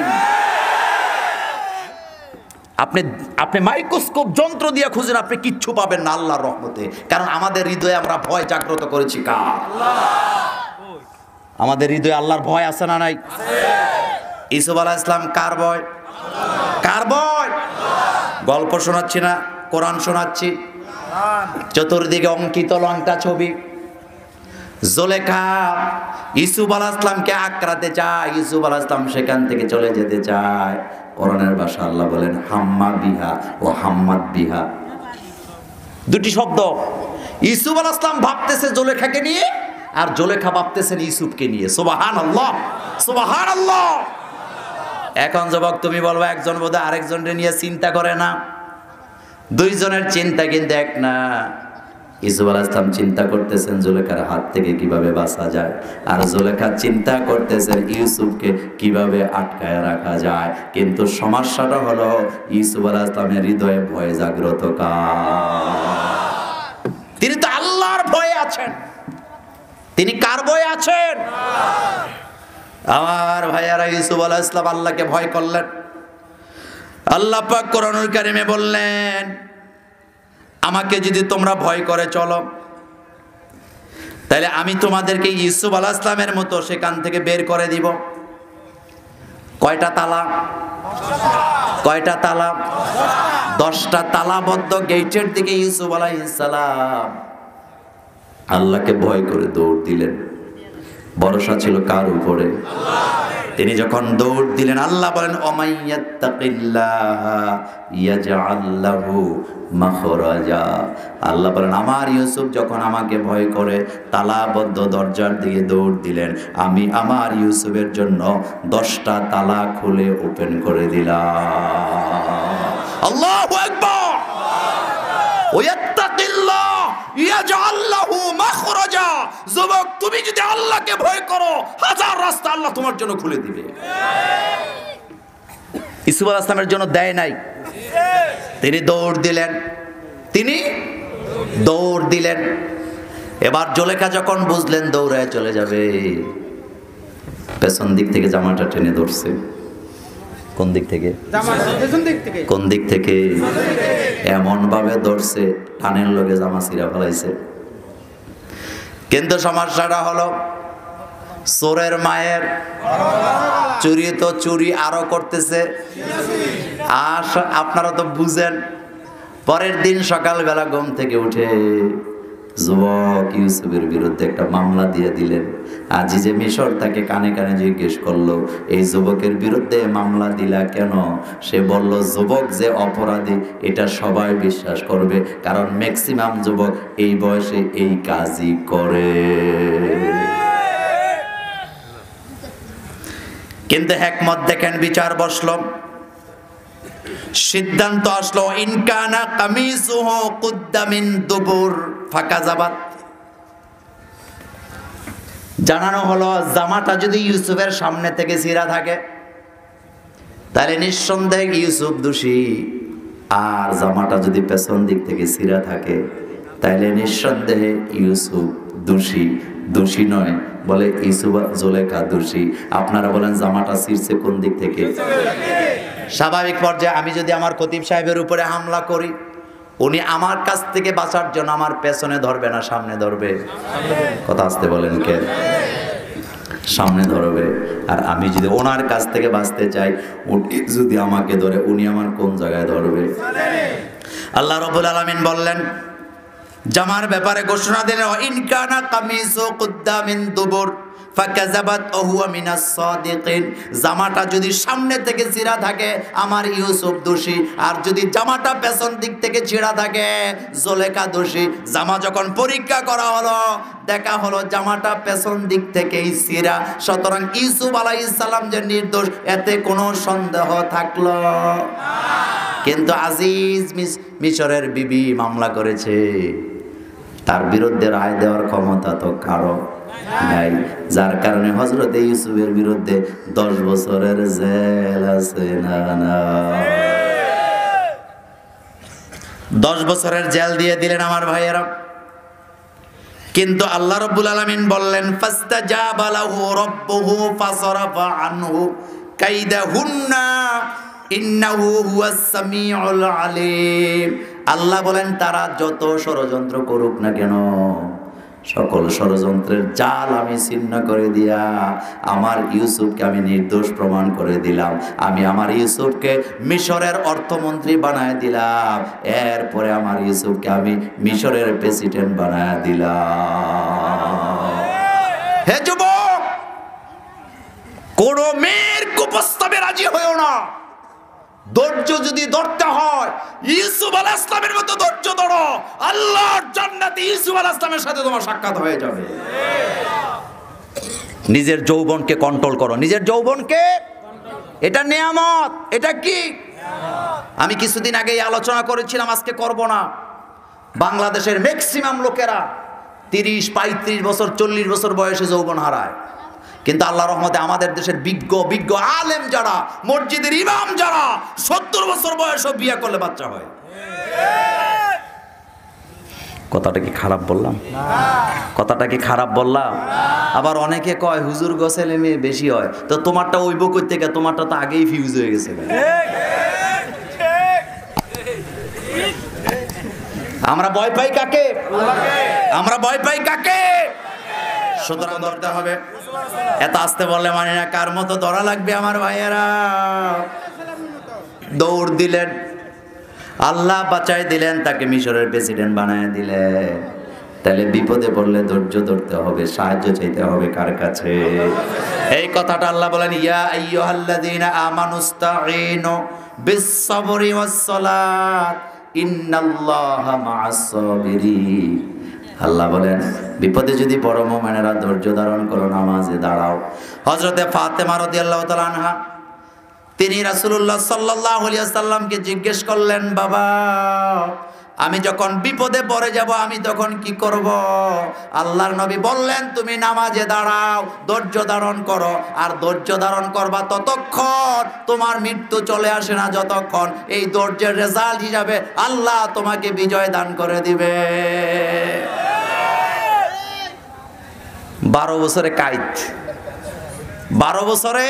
S4: আপনি আপনি মাইক্রোস্কোপ যন্ত্র দিয়ে খুঁজেন, আপনি কিচ্ছু পাবেন না আল্লাহর রহমতে। কারণ আমাদের হৃদয়ে আমরা ভয় জাগ্রত করেছি কার? আমাদের হৃদয়ে আল্লাহর ভয় আছে না নাই? ইউসুফ আলাইহিস সালাম কার ভয়? কার ভয়? গল্প শোনাচ্ছি না, কোরআন শোনাচ্ছি। চতুর্দিকে অঙ্কিত লঙ্কা ছবি। জুলেখা ইউসুফ আলাইহিস সালামকে আক্রাতে চায়, ইউসুফ আলাইহিস সালাম সেখান থেকে চলে যেতে চায়। কোরআনের ভাষা আল্লাহ বলেন হাম্মা বিহা ও হাম্মাদ বিহা, দুটি শব্দ। ইউসুফ আলাইহিস সালাম ভাবতেছে জুলেখাকে নিয়ে, আর জুলেখা ভাবতেছেন ইউসুফকে নিয়ে। সুবহানাল্লাহ, সুবহানাল্লাহ। এখন যুবক তুমি বলবো একজন বোধহয় আরেকজনকে নিয়ে চিন্তা করে না, দুইজনের চিন্তা কিন্তু এক না। ইউসুফ আলাইহিস সালাম চিন্তা করতেছেন জুলেখার হাত থেকে কিভাবে বাঁচা যায়, আর জুলেখা চিন্তা করতেছেন ইউসুফকে কিভাবে আটকায় রাখা যায়। কিন্তু সমস্যাটা হলো ইউসুফ আলাইহিস সালামের হৃদয়ে ভয় জাগ্রত কার? তিনি তো আল্লাহর ভয়ে আছেন। তিনি কার ভয়ে আছেন? আমার ভাইয়ারা, ইউসুফ আলাইহিস সালাম আল্লাহকে ভয় করলেন। আল্লাহ পাক কোরআনুল কারীমে বললেন, আমাকে যদি তোমরা ভয় করে চলো, তাহলে আমি তোমাদেরকে ইউসুফ আলাইহিস সালামের মতো সেখান থেকে বের করে দিব। কয়টা তালা? কয়টা তালা? 10টা তালাবদ্ধ গেটের দিকে ইউসুফ আলাইহিস সালাম আল্লাহকে ভয় করে দৌড় দিলেন। ভরসা ছিল কার উপরে? তিনি যখন দৌড় দিলেন, আল্লাহ বলেন ওমাইয়াত্তাকিল্লাহা ইয়াজআল লাহু মাখরাজা। আল্লাহ বলেন আমার ইউসুফ যখন আমাকে ভয় করে তালাবদ্ধ দরজার দিকে দৌড় দিলেন, আমি আমার ইউসুফের জন্য 10টা তালা খুলে ওপেন করে দিলাম। আল্লাহু আকবার। ওয়াত্তাকিল্লাহ ইয়াজআল লাহু মাখরাজা। যুবক তুমি যদি আল্লাহকে ভয় করো, হাজার রাস্তা আল্লাহ তোমার জন্য খুলে দিবে। ইউসুফ আলাইহিস সালামের জন্য দেয় নাই, তিনি দৌড় দিলেন। তিনি দৌড় দিলেন। এবার জুলেখা যখন বুঝলেন দৌড়ায় চলে যাবে, পেছন দিক থেকে জামাটা টেনে ধরছে। কোন দিক থেকে? কোন দিক থেকে? এমন ভাবে ধরছে টানের লগে জামা ছিঁড়া ফেলাইছে। কিন্তু সমস্যাটা হলো চোরের মায়ের চুরি তো চুরি আরো করতেছে। আর আপনারা তো বুঝেন, পরের দিন সকালবেলা ঘুম থেকে উঠে যুবক ইউসুফের বিরুদ্ধে একটা মামলা দিয়ে দিলেন। আজিজে মিশর তাকে কানে কানে জিজ্ঞেস করলো, এই যুবকের বিরুদ্ধে মামলা দিলা কেন? সে বলল, যুবক যে অপরাধী এটা সবাই বিশ্বাস করবে, কারণ ম্যাক্সিমাম যুবক এই বয়সে এই কাজই করে। কিন্তু হিকমত দেখেন, বিচার বসলো, সিদ্ধান্ত আসলো, ইনকানা কামিসুহু কুদ্দা মিন দুবুর ফাকাযাবাত। জানানো হলো জামাটা যদি ইউসুফের সামনে থেকে ছিঁড়া থাকে তাহলে নিঃসন্দেহে ইউসুফ দোষী, আর জামাটা যদি পেছন দিক থেকে ছিঁড়া থাকে তাহলে নিঃসন্দেহে ইউসুফ দোষী। দোষী নয়, বলে ইউসুফ জুলেখা দোষী। আপনারা বলেন জামাটা ছিঁড়ছে কোন দিক থেকে? স্বাভাবিক পর্যায়ে আমি যদি আমার খতিব সাহেবের উপরে হামলা করি, উনি আমার কাছ থেকে বাঁচার জন্য আমার পেছনে ধরবে না সামনে ধরবে? কথা আসতে বলেন কে? সামনে ধরবে। আর আমি যদি ওনার কাছ থেকে বাঁচতে চাই, উনি যদি আমাকে ধরে, উনি আমার কোন জায়গায় ধরবে? আল্লাহ রাব্বুল আলামিন বললেন, জামার ব্যাপারে ঘোষণা দিলেন, ইনকানা কামিসু কুদ্দা মিন দুবুর ফাকাযাবাত ওয়া হুয়া মিনাস সাদিকিন। জামাটা যদি সামনে থেকে ছিঁড়া থাকে আমার ইউসুফ দোষী, আর যদি জামাটা পেছন দিক থেকে ছিঁড়া থাকে জুলেখা দোষী। জামা যখন পরীক্ষা করা হলো, দেখা হলো জামাটা পেছন দিক থেকেই ছিঁড়া। সুতরাং ইউসুফ আলাইহিস সালাম যে নির্দোষ, এতে কোনো সন্দেহ থাকলো না। কিন্তু আজিজ মিশরের বিবি মামলা করেছে, তার বিরুদ্ধে রায় দেওয়ার ক্ষমতা তো কারো নাই, যার কারণে হযরত ইউসুফের বিরুদ্ধে 10 বছরের জেল আছে। না 10 বছরের জেল দিয়ে দিলেন আমার ভাইয়েরা। কিন্তু আল্লাহ রাব্বুল আলামিন বললেন, ফাস্তাজাবা লাহু রাব্বুহু ফাসরাফা আনহু কাইদাহুন্না ইন্নাহু হুয়াস সামিউল আলিম। আল্লাহ বলেন তারা যত ষড়যন্ত্র করুক না কেন, সকল ষড়যন্ত্রের জাল আমি ছিন্ন করে দিয়া আমার ইউসুফকে আমি নির্দোষ প্রমাণ করে দিলাম। আমি আমার ইউসুফকে মিশরের অর্থমন্ত্রী বানায় দিলাম। এরপরে আমার ইউসুফকে আমি মিশরের প্রেসিডেন্ট বানায় দিলাম। হে যুবক, কোন মেয়ের কুপ্রস্তাবে রাজি হইও না। ধৈর্য যদি ধরতে হয়, ইউসুফ আলাইহিস সালামের মতো ধৈর্য ধরো। আল্লাহর জান্নাতে ইউসুফ আলাইহিস সালামের সাথে তোমার সাক্ষাৎ হয়ে যাবে। নিজের যৌবনকে কন্ট্রোল করো, নিজের যৌবনকে। এটা নিয়ামত। এটা কি? আমি কিছুদিন আগেই আলোচনা করেছিলাম, আজকে করব না। বাংলাদেশের ম্যাক্সিমাম লোকেরা 30-35 বছর 40 বছর বয়সে যৌবন হারায়। কিন্তু আল্লাহর রহমতে আমাদের দেশের বিজ্ঞ আলেম যারা, মসজিদের ইমাম যারা 70 বছর বয়সে বিয়ে করলে বাচ্চা হয়। কথাটা কি খারাপ বললাম? কথাটা কি খারাপ বললাম? আবার অনেকে কয় হুজুর গো ছেলে মেয়ে বেশি হয়। তো তোমারটা ওইব কই থেকে? তোমারটা তো আগেই ফিউজ হয়ে গেছে। আমরা ভয় পাই কাকে? আমরা ভয় পাই কাকে? সুতরাং ধরতে হবে। এত আসতে বললে মানে না, কার মতো ধরা লাগবে আমার ভাইয়েরা। দৌড় দিলেন, আল্লাহ বাঁচাই দিলেন, তাকে মিশরের প্রেসিডেন্ট বানায় দিলেন। তাহলে বিপদে পড়লে ধৈর্য ধরতে হবে, সাহায্য চাইতে হবে কার কাছে? এই কথাটা আল্লাহ বলেন, ইয়া আইয়ুহাল্লাযীনা আমানুস্তাঈনু বিস-সাবরি ওয়াস-সালাত ইন্নাল্লাহা মা'আস-সাবিরিন। আল্লাহ বলেন বিপদে যদি পড়ো মুমিনেরা ধৈর্য ধারণ করো, নামাজে দাঁড়াও। হযরতে ফাতেমা রাদিয়াল্লাহু তাআলা আনহা তিনি রাসূলুল্লাহ সাল্লাল্লাহু আলাইহি ওয়াসাল্লামকে জিজ্ঞেস করলেন, বাবা আমি যখন বিপদে পড়ে যাব আমি তখন কি করব? আল্লাহর নবী বললেন, তুমি নামাজে দাঁড়াও, ধৈর্য ধারণ করো। আর ধৈর্য ধারণ করবা ততক্ষণ তোমার মৃত্যু চলে আসে না, যতক্ষণ এই ধৈর্যের রেজাল্ট হিসাবে আল্লাহ তোমাকে বিজয় দান করে দিবে। 12 বছরে কায়েদ, 12 বছরে।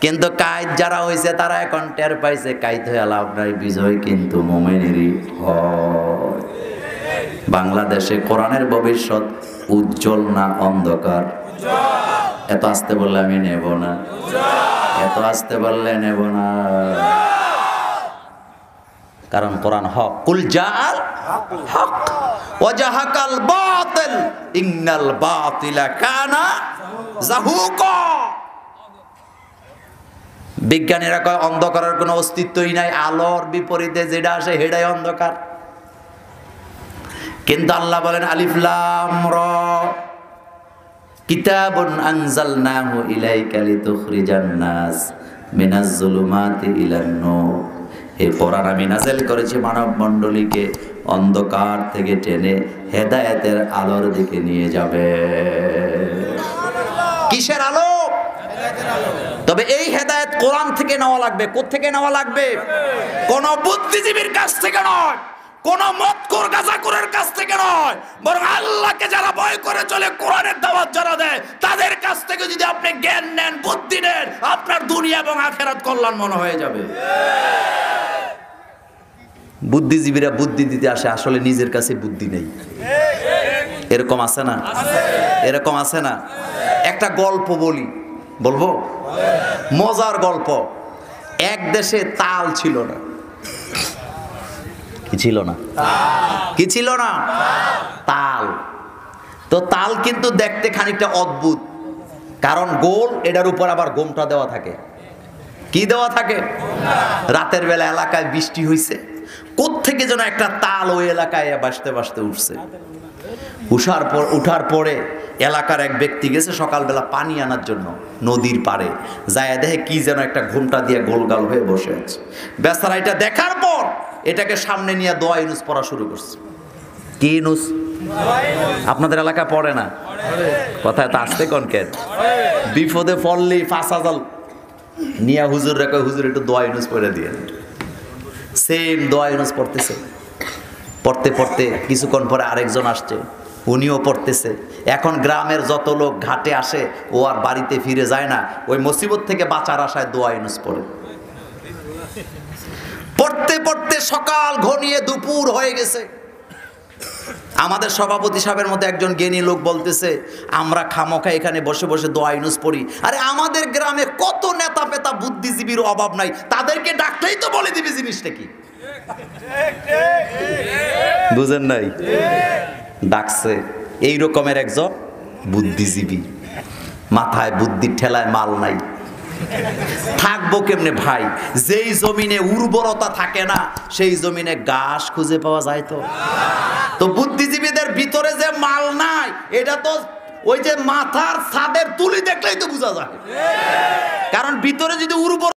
S4: কিন্তু কায়েদ যারা হয়েছে তারা এখন টের পাইছে কায়েদ হয়ে লাভ নাই, বিজয় কিন্তু মুমিনেরই হয়। বাংলাদেশে কোরআনের ভবিষ্যৎ উজ্জ্বল না অন্ধকার? এত আসতে বললে আমি নেব না, এত আসতে বললে নেব না। কারণ কোরআন হক। কুল জাআল হক ওয়া জাহাকাল বাতিল ইন্নাল বাতিলা কানা যাহুকা। বিজ্ঞানীরা কয় অন্ধকারের কোনো অস্তিত্বই নাই, আলোর বিপরীতে যেটা আসে সেটাই অন্ধকার। কিন্তু আল্লাহ বলেন আলিফ লাম রা কিতাবুন আনজালনাহু ইলাইকা লিতুখরিজান নাস মিনাজ যুলুমাতি ইলান নূর। এই কোরআন আমি নাযিল করেছি মানব মণ্ডলীকে অন্ধকার থেকে টেনে হেদায়েতের আলোর দিকে নিয়ে যাবে। কিসের আলো? তবে এই হেদায়েত কোরআন থেকে নেওয়া লাগবে। কোথা থেকে নেওয়া লাগবে? কোন বুদ্ধিজীবীর কাছ থেকে নয়, কোন মতখোর গাঁজাখোরের কাছ থেকে নয়, বরং আল্লাহকে যারা ভয় করে চলে, কোরআনের দাওয়াত যারা দেয়, তাদের কাছ থেকে যদি আপনি জ্ঞান নেন, বুদ্ধি নেন, আপনার দুনিয়া এবং আখিরাত কল্যাণ মনে হয়ে যাবে। বুদ্ধিজীবীরা বুদ্ধি দিতে আসে, আসলে নিজের কাছে বুদ্ধি নেই। এরকম আছে না? এরকম আছে না? একটা গল্প বলি, বলবো? মজার গল্প। এক দেশে তাল ছিল না। কি ছিল না? কি ছিল না? তাল। তো তাল কিন্তু দেখতে খানিকটা অদ্ভুত, কারণ গোল, এটার উপর আবার গোমটা দেওয়া থাকে। কি দেওয়া থাকে? রাতের বেলা এলাকায় বৃষ্টি হইছে, কোত্থেকে যেন একটা তাল ওই এলাকায় বাসতে বাসতে উঠছে। উঠার পরে এলাকার এক ব্যক্তি গেছে সকালবেলা পানি আনার জন্য নদীর পাড়ে, যায় দেখে কি যেন একটা ঘুমটা দিয়ে গোলগাল হয়ে বসে আছে। বেচারা এটা দেখার পর এটাকে সামনে নিয়ে দোয়া ইউনুস পড়া শুরু করছে। কি ইউনুস? আপনাদের এলাকায় পড়ে না? কথায় তো আসতে কোন কেন? বিপদে পড়লেই ফাঁসাজাল নিয়া হুজুর রেখে, হুজুর একটু দোয়া ইউনুস পড়ে দিয়ে। সেম দোয়া ইউনুস পড়তেছে। পড়তে পড়তে কিছুক্ষণ পরে আরেকজন আসছে, উনিও পড়তেছে। এখন গ্রামের যত লোক ঘাটে আসে, ও আর বাড়িতে ফিরে যায় না, ওই মুসিবত থেকে বাঁচার আশায় দোয়া ইউনুস পড়ে। দিকে সকাল ঘনিয়ে দুপুর হয়ে গেছে। আমাদের সভাপতি সাহেবের মধ্যে একজন জ্ঞানী লোক বলতেছে, আমরা খামোখা এখানে বসে বসে দোয়া ইউনুস পড়ি, আরে আমাদের গ্রামে কত নেতা পেতা বুদ্ধিজীবীর অভাব নাই, তাদেরকে ডাকলেই তো বলে দিবি জিনিসটা কি। বুঝেন নাই? ডাকছে এই রকমের একজন বুদ্ধিজীবী, মাথায় বুদ্ধির ঠেলায় মাল নাই। থাকবো কেমনে ভাই? যেই জমিনে উর্বরতা থাকে না সেই জমিনে ঘাস খুঁজে পাওয়া যায়। তো বুদ্ধিজীবীদের ভিতরে যে মাল নাই এটা তো ওই যে মাথার ছাদের তুলি দেখলেই তো বোঝা যায়, কারণ ভিতরে যদি উর্বর